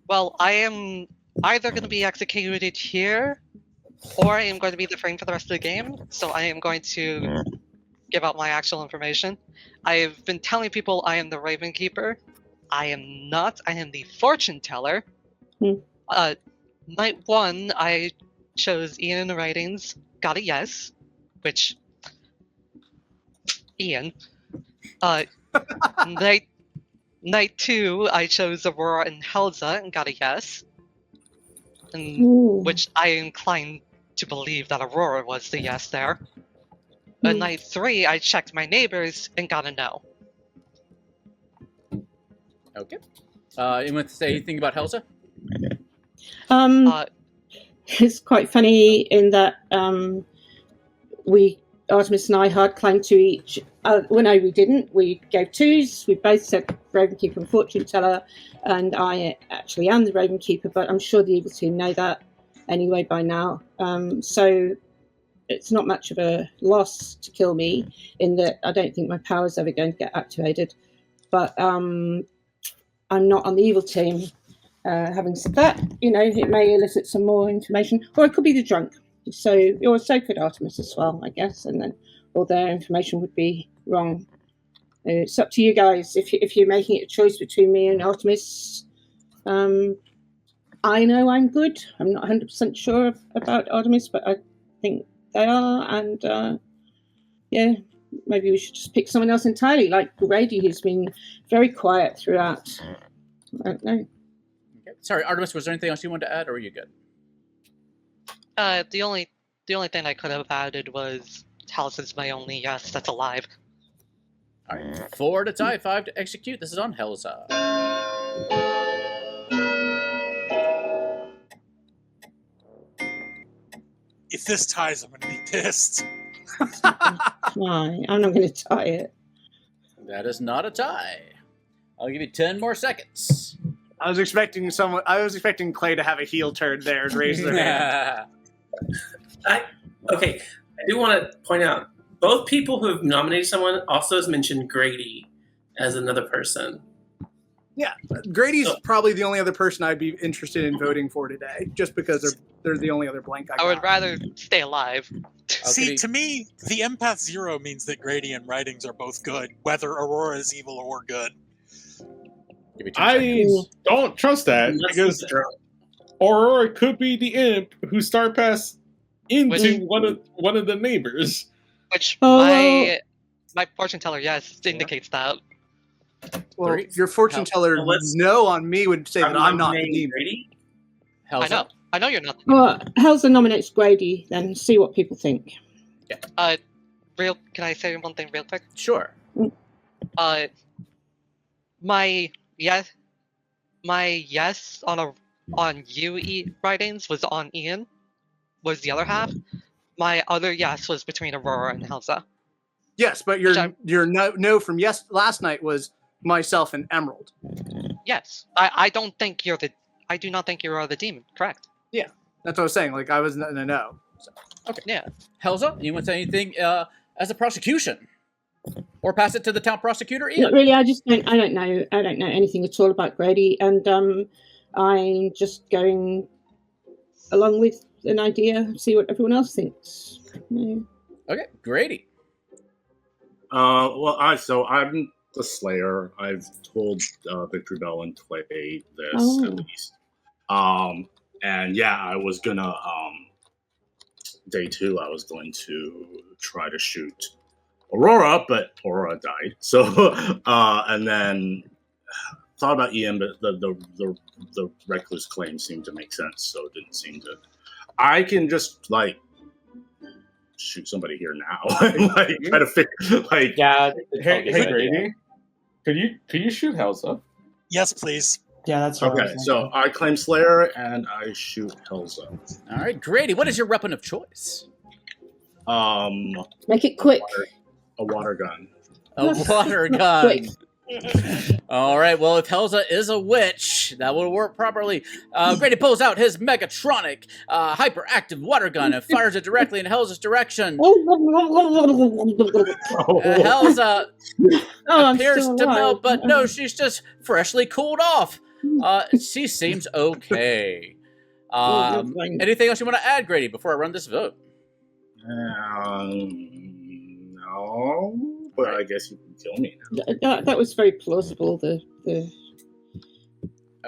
Well, I am either going to be executed here, or I am going to be the frame for the rest of the game. So I am going to give out my actual information. I have been telling people I am the Raven Keeper. I am not. I am the Fortune Teller. Night 1, I chose Ian in the writings. Got a yes, which Ian. Night 2, I chose Aurora and Helza and got a yes, which I inclined to believe that Aurora was the yes there. But night 3, I checked my neighbors and got a no. Okay. Anyone say anything about Helza? It's quite funny in that Artemis and I hard claimed to each. Well, no, we didn't. We gave twos. We both said Raven Keeper and Fortune Teller, and I actually am the Raven Keeper. But I'm sure the evil team know that anyway by now. So it's not much of a loss to kill me, in that I don't think my power's ever going to get activated. But I'm not on the evil team. Having said that, it may elicit some more information, or it could be the drunk. So could Artemis as well, I guess, and then all their information would be wrong. It's up to you guys. If you're making it a choice between me and Artemis, I know I'm good. I'm not 100% sure about Artemis, but I think they are. And maybe we should just pick someone else entirely, like Grady, who's been very quiet throughout. I don't know. Okay. Sorry, Artemis, was there anything else you wanted to add, or are you good? The only thing I could have added was House is my only yes that's alive. All right, 4 to tie, 5 to execute. This is on Helza. If this ties, I'm going to be pissed. Fine, I'm not going to tie it. That is not a tie. I'll give you 10 more seconds. I was expecting Clay to have a heel turn there and raise their hand. I do want to point out, both people who have nominated someone also has mentioned Grady as another person. Yeah, Grady's probably the only other person I'd be interested in voting for today, just because they're the only other blank I got. I would rather stay alive. See, to me, the Empath 0 means that Grady and writings are both good, whether Aurora is evil or good. I don't trust that, because Aurora could be the imp who star passed into one of the neighbors. Which my fortune teller, yes, indicates that. Well, your fortune teller no on me would say that I'm not the demon. I know you're not. Well, Helza nominates Grady, then see what people think. Yeah. Can I say one thing real quick? Sure. My yes on you writings was on Ian, was the other half. My other yes was between Aurora and Helza. Yes, but your no from last night was myself and Emerald. Yes, I do not think you are the demon. Correct. Yeah, that's what I was saying. Like I was in the no. So. Okay. Yeah. Helza, you want to say anything as a prosecution, or pass it to the town prosecutor? Ian? Not really. I don't know anything at all about Grady, and I'm just going along with an idea. See what everyone else thinks. Yeah. Okay, Grady. So I'm the Slayer. I've told Victory Bell and Clay this at least. And yeah, I was gonna day 2. I was going to try to shoot Aurora, but Aurora died. So and then thought about Ian, but the recluse claim seemed to make sense, so it didn't seem to. I can just shoot somebody here now. Like try to figure. Like Yeah. Hey, Grady, could you shoot Helza? Yes, please. Yeah, that's right. okay. So I claim Slayer and I shoot Helza. All right, Grady, what is your weapon of choice? Make it quick. A water gun. A water gun. Quick. All right, well, if Helza is a witch, that will work properly. Grady pulls out his Megatronic hyperactive water gun and fires it directly in Helza's direction. Helza appears to melt, but no, she's just freshly cooled off. She seems okay. Anything else you want to add, Grady, before I run this vote? No, but I guess you can kill me now. That was very plausible. All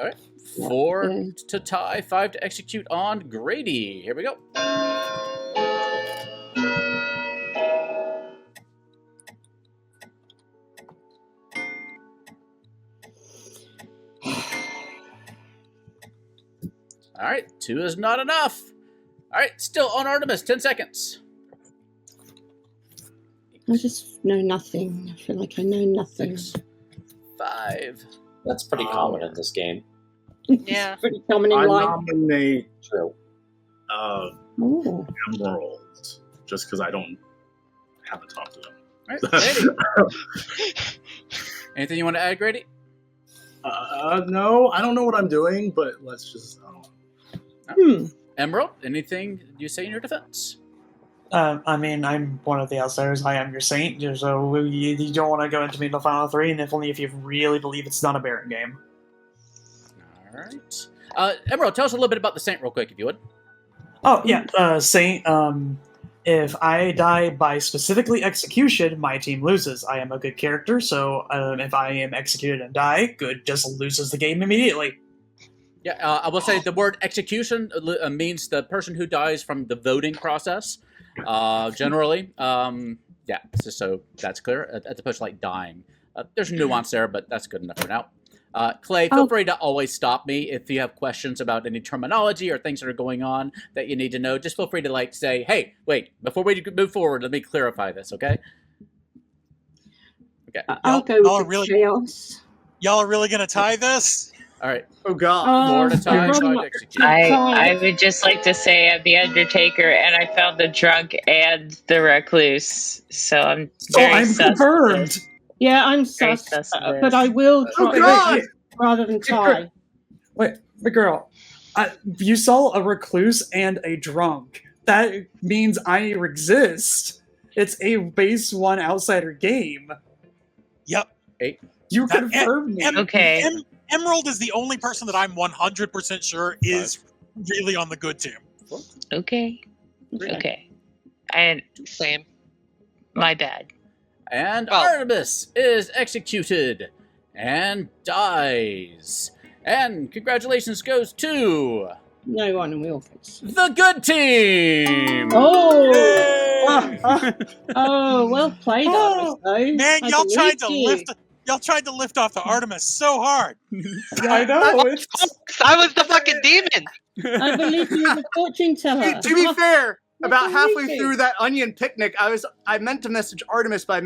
right, 4 to tie, 5 to execute on Grady. Here we go. All right, 2 is not enough. All right, still on Artemis, 10 seconds. I just know nothing. I feel like I know nothing. 6, 5. That's pretty common in this game. Yeah. It's pretty common in I life. nominate True. Emerald just because I haven't talked to them. All right, Grady. Anything you want to add, Grady? No, I don't know what I'm doing, but let's just. Emerald, anything you say in your defense? I mean, I'm one of the outsiders. I am your saint, so you don't want to go into me in the final 3, and if only if you really believe it's not a Baron game. All right. Emerald, tell us a little bit about the Saint real quick, if you would. Oh, yeah. Saint, if I die by specifically execution, my team loses. I am a good character, so if I am executed and die, good just loses the game immediately. Yeah, I will say the word execution means the person who dies from the voting process, generally. Yeah, so that's clear, as opposed to like dying. There's nuance there, but that's good enough for now. Clay, feel free to always stop me if you have questions about any terminology or things that are going on that you need to know. Just feel free to say, hey, wait, before we move forward, let me clarify this, okay? Okay. I'll go with chaos. Y'all are really going to tie this? All right. Oh, God. 4 to tie, 5 to execute. I would just like to say I'm the Undertaker, and I found the drunk and the recluse, so I'm very sus. confirmed. Yeah, I'm sus, but I will try rather than tie. Wait, the girl. You saw a recluse and a drunk. That means I exist. It's a base 1 outsider game. Yep. 8. You confirmed me. Okay. Emerald is the only person that I'm 100% sure is really on the good team. Okay. Okay. And Same. my bad. And Artemis is executed and dies. And congratulations goes to No one in Wheelface. the good team. Oh, well played, Artemis, though. Man, I y'all tried believe to you. lift off the Artemis so hard. I know. I was the fucking demon. I believe you were the fortune teller. To be fair, I about halfway believe you. through that onion picnic, I meant to message Artemis, but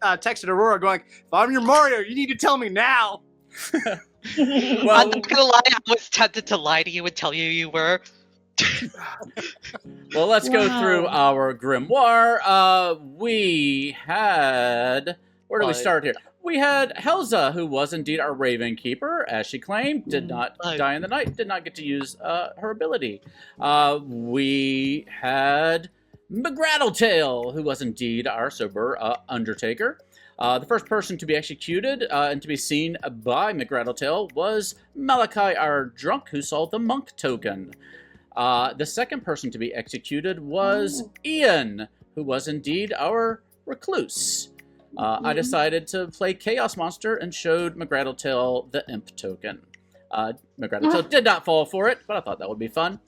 I texted Aurora going, if I'm your Mario, you need to tell me now. Well, I'm not gonna lie, I was tempted to lie to you and tell you you were. well, let's go through our grimoire. We had... Where do we start here? We had Helza, who was indeed our Raven Keeper, as she claimed, did not die in the night, did not get to use her ability. We had McGrattletail, who was indeed our sober Undertaker. The first person to be executed and to be seen by McGrattletail was Malachi, our drunk, who saw the monk token. The second person to be executed was Ian, who was indeed our recluse. I decided to play Chaos Monster and showed McGrattletail the imp token. McGrattletail did not fall for it, but I thought that would be fun.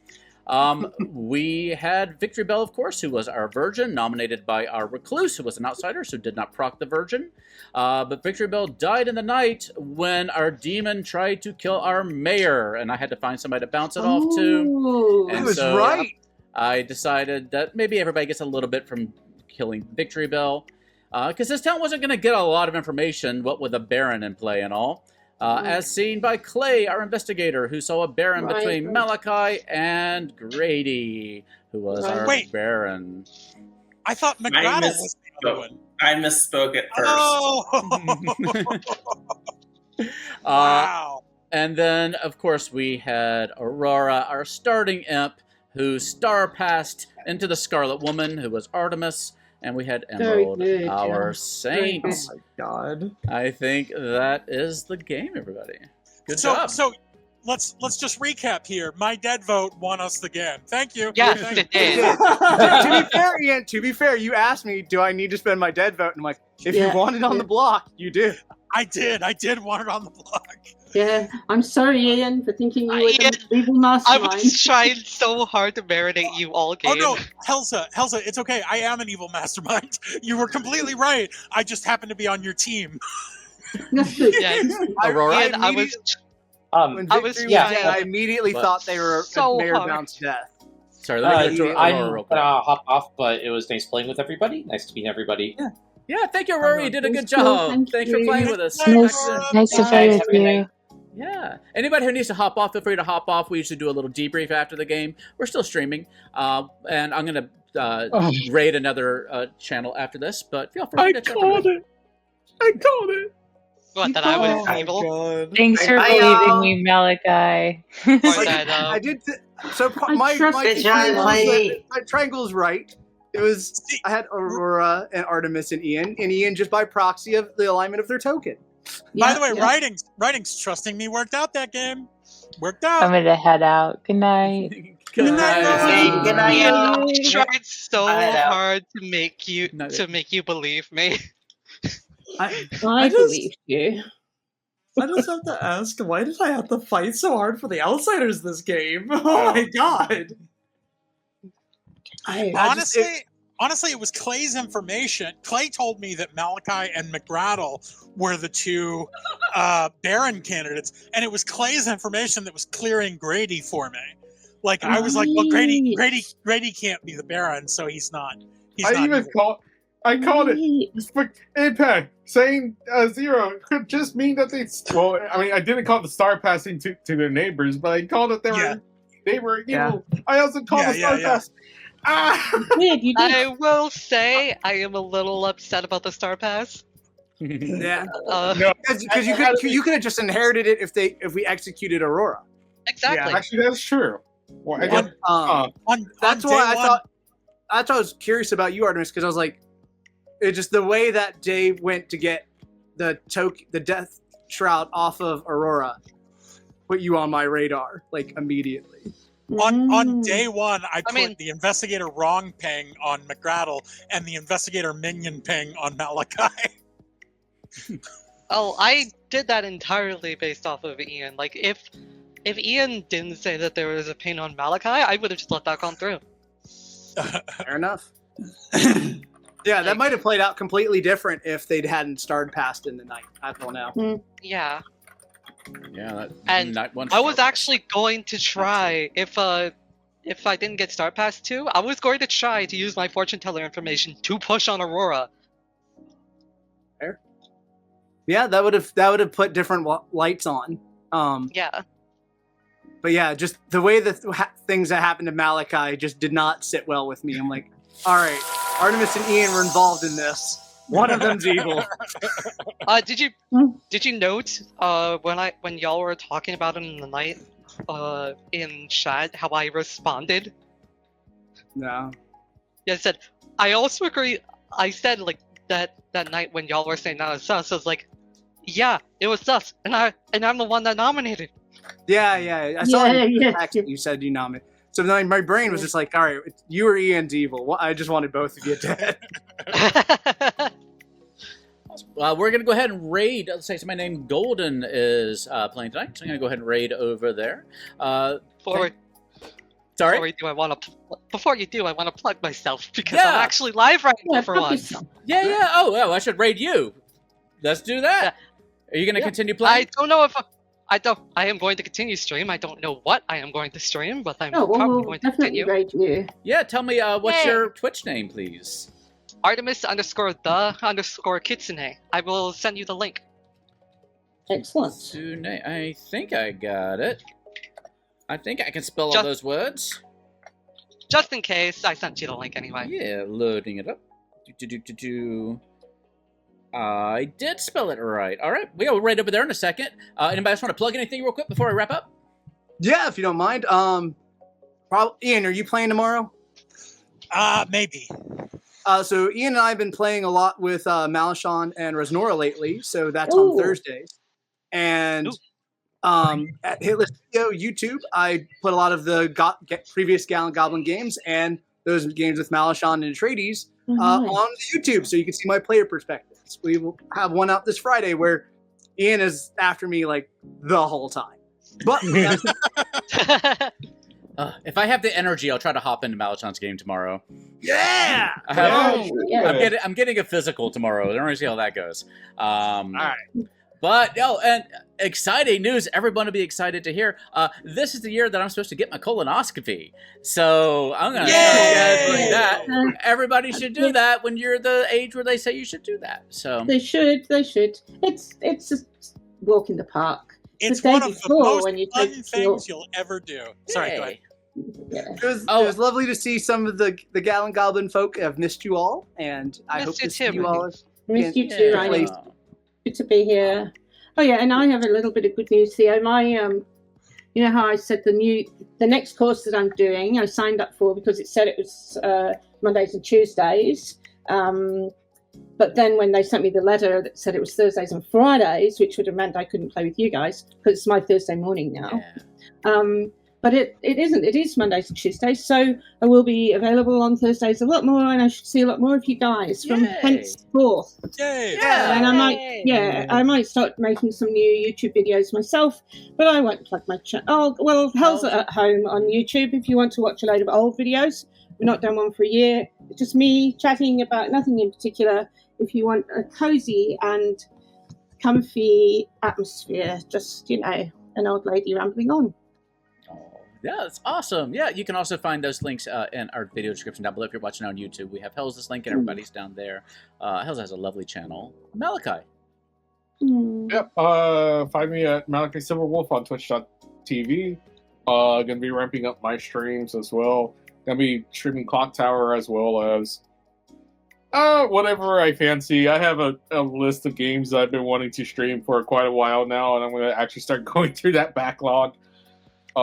We had Victory Bell, of course, who was our virgin, nominated by our recluse, who was an outsider, so did not proc the virgin. But Victory Bell died in the night when our demon tried to kill our mayor, and I had to find somebody to bounce it off to. He was right. I decided that maybe everybody gets a little bit from killing Victory Bell, because this town wasn't going to get a lot of information, what with a Baron in play and all, as seen by Clay, our investigator, who saw a Baron between Malachi and Grady, who was our Baron. I thought McGrattle was the other one. I misspoke at first. Oh! Wow. And then, of course, we had Aurora, our starting imp, who star passed into the Scarlet Woman, who was Artemis, and we had Emerald, our saint. Oh my god! I think that is the game, everybody. Good job. So let's just recap here. My dead vote won us the game. Thank you. Yes, Thank it you. did. To be fair, Ian, to be fair, you asked me, do I need to spend my dead vote? And I'm like, if you want it on the block, you do. I did want it on the block. Yeah, I'm sorry, Ian, for thinking you were the evil mastermind. I was trying so hard to marinate you all game. Oh no, Helza, it's okay. I am an evil mastermind. You were completely right. I just happened to be on your team. Yes. Aurora, Ian, I was I immediately thought they were so Mayor hard. Bounce death. Sorry, let me go to Aurora I'm real quick. gonna hop off, but it was nice playing with everybody. Nice to meet everybody. Yeah, thank you, Aurora. You did a good job. Thanks for playing with us. Nice to play with you. Yeah. Anybody who needs to hop off, feel free to hop off. We usually do a little debrief after the game. We're still streaming. And I'm going to raid another channel after this, but feel free to check it. I called it. What, that I was evil? God. Thanks for believing me, Malachi. Or that, I did. So my triangle is right. It was I had Aurora and Artemis and Ian just by proxy of the alignment of their token. By the way, writing's trusting me worked out that game. Worked out. I'm gonna head out. Good night. Good night. Good night, y'all. I tried so Night out. hard to make you believe me. I just- believed you. I just have to ask, why did I have to fight so hard for the outsiders this game? Oh my god! Honestly, it was Clay's information. Clay told me that Malachi and McGrattle were the two Baron candidates, and it was Clay's information that was clearing Grady for me. Like I was like, well, Grady can't be the Baron, so he's not. I called it Impact. Saying 0 could just mean that they. Well, I mean, I didn't call it the star passing to their neighbors, but I called it they were evil. Yeah. I also called the star pass. Weird, you did. I will say I am a little upset about the Star Pass. Yeah, No, because you could have just inherited it if we executed Aurora. Exactly. yeah, actually, that's true. Well, I And, did, that's on why day I one- thought. That's why I was curious about you, Artemis, because I was like, it just the way that Dave went to get the death shroud off of Aurora put you on my radar like immediately. On day one, I put the investigator wrong ping on McGrattle and the investigator minion ping on Malachi. Oh, I did that entirely based off of Ian. Like, if Ian didn't say that there was a ping on Malachi, I would have just let that gone through. Fair enough. Yeah, that might have played out completely different if they hadn't starred past in the night. I don't know. Yeah. Yeah, And I was actually going to try if I didn't get Star Pass 2, I was going to try to use my fortune teller information to push on Aurora. Fair. Yeah, that would have put different lights on. Yeah. But yeah, just the way things that happened to Malachi just did not sit well with me. I'm like, all right, Artemis and Ian were involved in this. One of them's evil. Did you note when y'all were talking about it in the night in chat how I responded? No. Yeah, I also agree. I said like that night when y'all were saying that was sus. I was like, yeah, it was sus, and I'm the one that nominated. Yeah. I saw you said you nominated. So then my brain was just like, all right, you or Ian's evil. Well, I just wanted both of you dead. We're going to go ahead and raid. Let's say somebody named Golden is playing tonight, so I'm going to go ahead and raid over there. Before you do, I want to plug myself because I'm actually live right now for once. Yeah. Oh, I should raid you. Let's do that. Are you going to continue playing? I am going to continue stream. I don't know what I am going to stream, but I'm Oh, well, probably we'll going to definitely continue. raid you. Yeah, tell me what's Yay. your Twitch name, please? Artemis_the_Kitsune. I will send you the link. Excellent. I think I got it. I think I can spell all those words. Just in case, I sent you the link anyway. Yeah, loading it up. I did spell it right. All right, we'll right over there in a second. Anybody else want to plug anything real quick before I wrap up? Yeah, if you don't mind. Ian, are you playing tomorrow? Maybe. So Ian and I have been playing a lot with Malachon and Resnora lately, so that's on Thursdays. And at Hitless Video YouTube, I put a lot of the previous Gallant Goblin games and those games with Malachon and Atreides on YouTube, so you can see my player perspectives. We will have one out this Friday where Ian is after me like the whole time. But if I have the energy, I'll try to hop into Malachon's game tomorrow. Yeah! I'm getting a physical tomorrow. I don't want to see how that goes. All right. But, and exciting news. Everyone will be excited to hear. This is the year that I'm supposed to get my colonoscopy. So I'm going to start doing that. Everybody should do that when you're the age where they say you should do that. So They should. It's a walk in the park. It's the day one of the before most when you fun take things you'll ever do. Sorry, go ahead. It was lovely to see some of the Gallant Goblin folk. I've missed you all, and I hope to see you all. Missed you too, Riley. Good to be here. Oh yeah, and I have a little bit of good news, Theo. My you know how I said the next course that I'm doing, I signed up for because it said it was Mondays and Tuesdays. But then when they sent me the letter that said it was Thursdays and Fridays, which would have meant I couldn't play with you guys because it's my Thursday morning now. But it isn't. It is Mondays and Tuesdays. So I will be available on Thursdays a lot more, and I should see a lot more of you guys from henceforth. Yay! Yeah, and I might start making some new YouTube videos myself, but I won't plug my channel. Oh, well, Hell's at home on YouTube if you want to watch a load of old videos. We've not done one for a year. It's just me chatting about nothing in particular. If you want a cozy and comfy atmosphere, just, an old lady rambling on. Yeah, that's awesome. Yeah, you can also find those links in our video description down below if you're watching on YouTube. We have Hell's link and everybody's down there. Hell's has a lovely channel. Malachi. Yep. Find me at Malachi Silverwolf on Twitch.tv. Gonna be ramping up my streams as well. Gonna be streaming Clocktower as well as whatever I fancy. I have a list of games that I've been wanting to stream for quite a while now, and I'm gonna actually start going through that backlog. I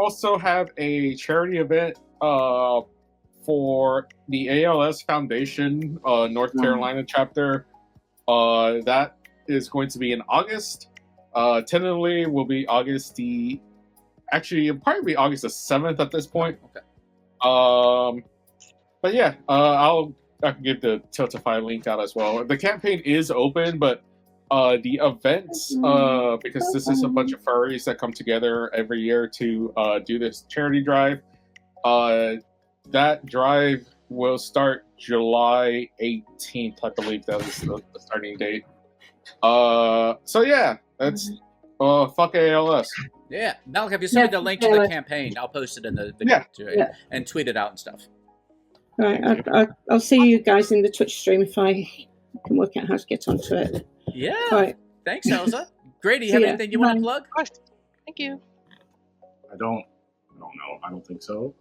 also have a charity event for the ALS Foundation North Carolina chapter. That is going to be in August. Tentatively will be August it'll probably be August the 7th at this point. Okay. But yeah, I can give the Tiltify link out as well. The campaign is open, but the events, because this is a bunch of furries that come together every year to do this charity drive. That drive will start July 18th, I believe that was the starting date. So yeah, that's fuck ALS. Yeah, Malachi, if you send me the link to the campaign, I'll post it in the video and tweet it out and stuff. Right, I'll see you guys in the Twitch stream if I can work out how to get onto it. Yeah. Right. Thanks, Elsa. Grady, you have anything you want to plug? Thank you. I don't know. I don't think so.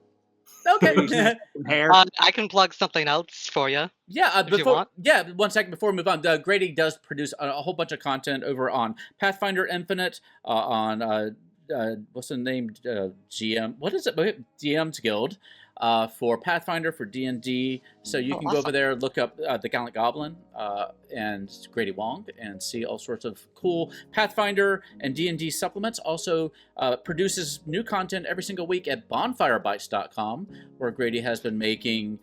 Okay. I can plug something else for you. Yeah, if you want. Yeah, 1 second before we move on. Grady does produce a whole bunch of content over on Pathfinder Infinite, on what's the name? GM. What is it? DM's Guild. For Pathfinder, for D&D. So you can go over there, look up the Gallant Goblin and Grady Wong and see all sorts of cool Pathfinder and D&D supplements. Also produces new content every single week at bonfirebites.com, where Grady has been making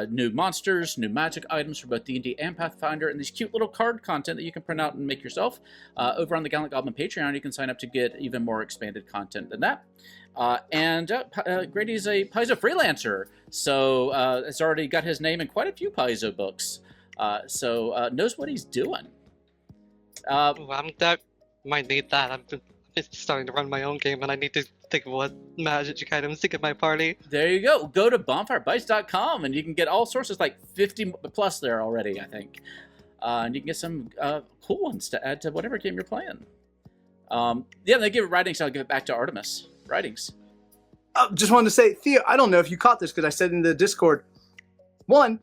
new monsters, new magic items for both D&D and Pathfinder, and these cute little card content that you can print out and make yourself. Over on the Gallant Goblin Patreon, you can sign up to get even more expanded content than that. Grady's a Paizo freelancer, so has already got his name in quite a few Paizo books, so knows what he's doing. That might need that. I'm starting to run my own game, and I need to think of what magic items to get my party. There you go. Go to bonfirebites.com, and you can get all sorts. There's like 50 plus there already, I think. And you can get some cool ones to add to whatever game you're playing. Yeah, they give it writings. So I'll give it back to Artemis. Writings. Just wanted to say, Theo, I don't know if you caught this because I said in the Discord. One,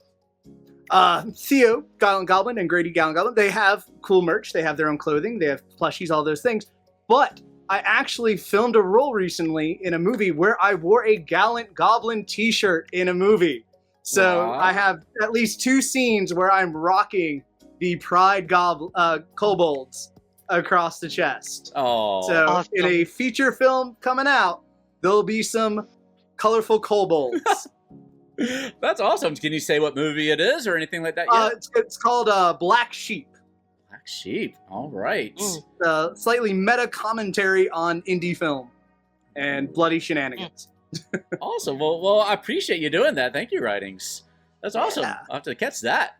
Theo, Gallant Goblin, and Grady Gallant Goblin, they have cool merch. They have their own clothing. They have plushies, all those things. But I actually filmed a role recently in a movie where I wore a Gallant Goblin t-shirt in a movie. So Wow. I have at least 2 scenes where I'm rocking the Pride kobolds across the chest. Oh, So Awesome. in a feature film coming out, there'll be some colorful kobolds. that's awesome. Can you say what movie it is or anything like that yet? It's called Black Sheep. Black Sheep. All right. Slightly meta commentary on indie film and bloody shenanigans. Awesome. Well, I appreciate you doing that. Thank you, Writings. That's awesome. Yeah. I'll have to catch that.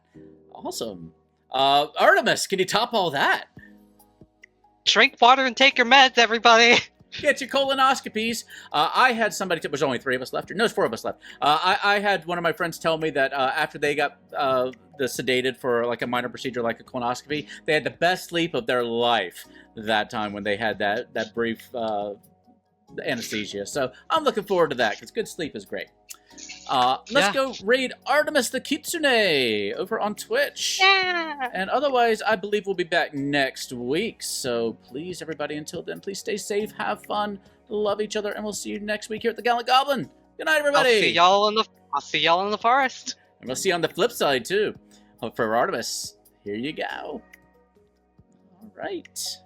Awesome. Artemis, can you top all that? Drink water and take your meds, everybody. Get your colonoscopies. I had somebody, there's only 3 of us left, or no, there's 4 of us left. I had one of my friends tell me that after they got the sedated for like a minor procedure like a colonoscopy, they had the best sleep of their life that time when they had that brief anesthesia. So I'm looking forward to that because good sleep is great. Let's go raid Artemis the Kitsune over on Twitch. Yeah. And otherwise, I believe we'll be back next week. So please, everybody, until then, please stay safe, have fun, love each other, and we'll see you next week here at the Gallant Goblin. Good night, everybody. I'll see y'all in the forest. And we'll see you on the flip side, too. For Artemis, here you go. All right.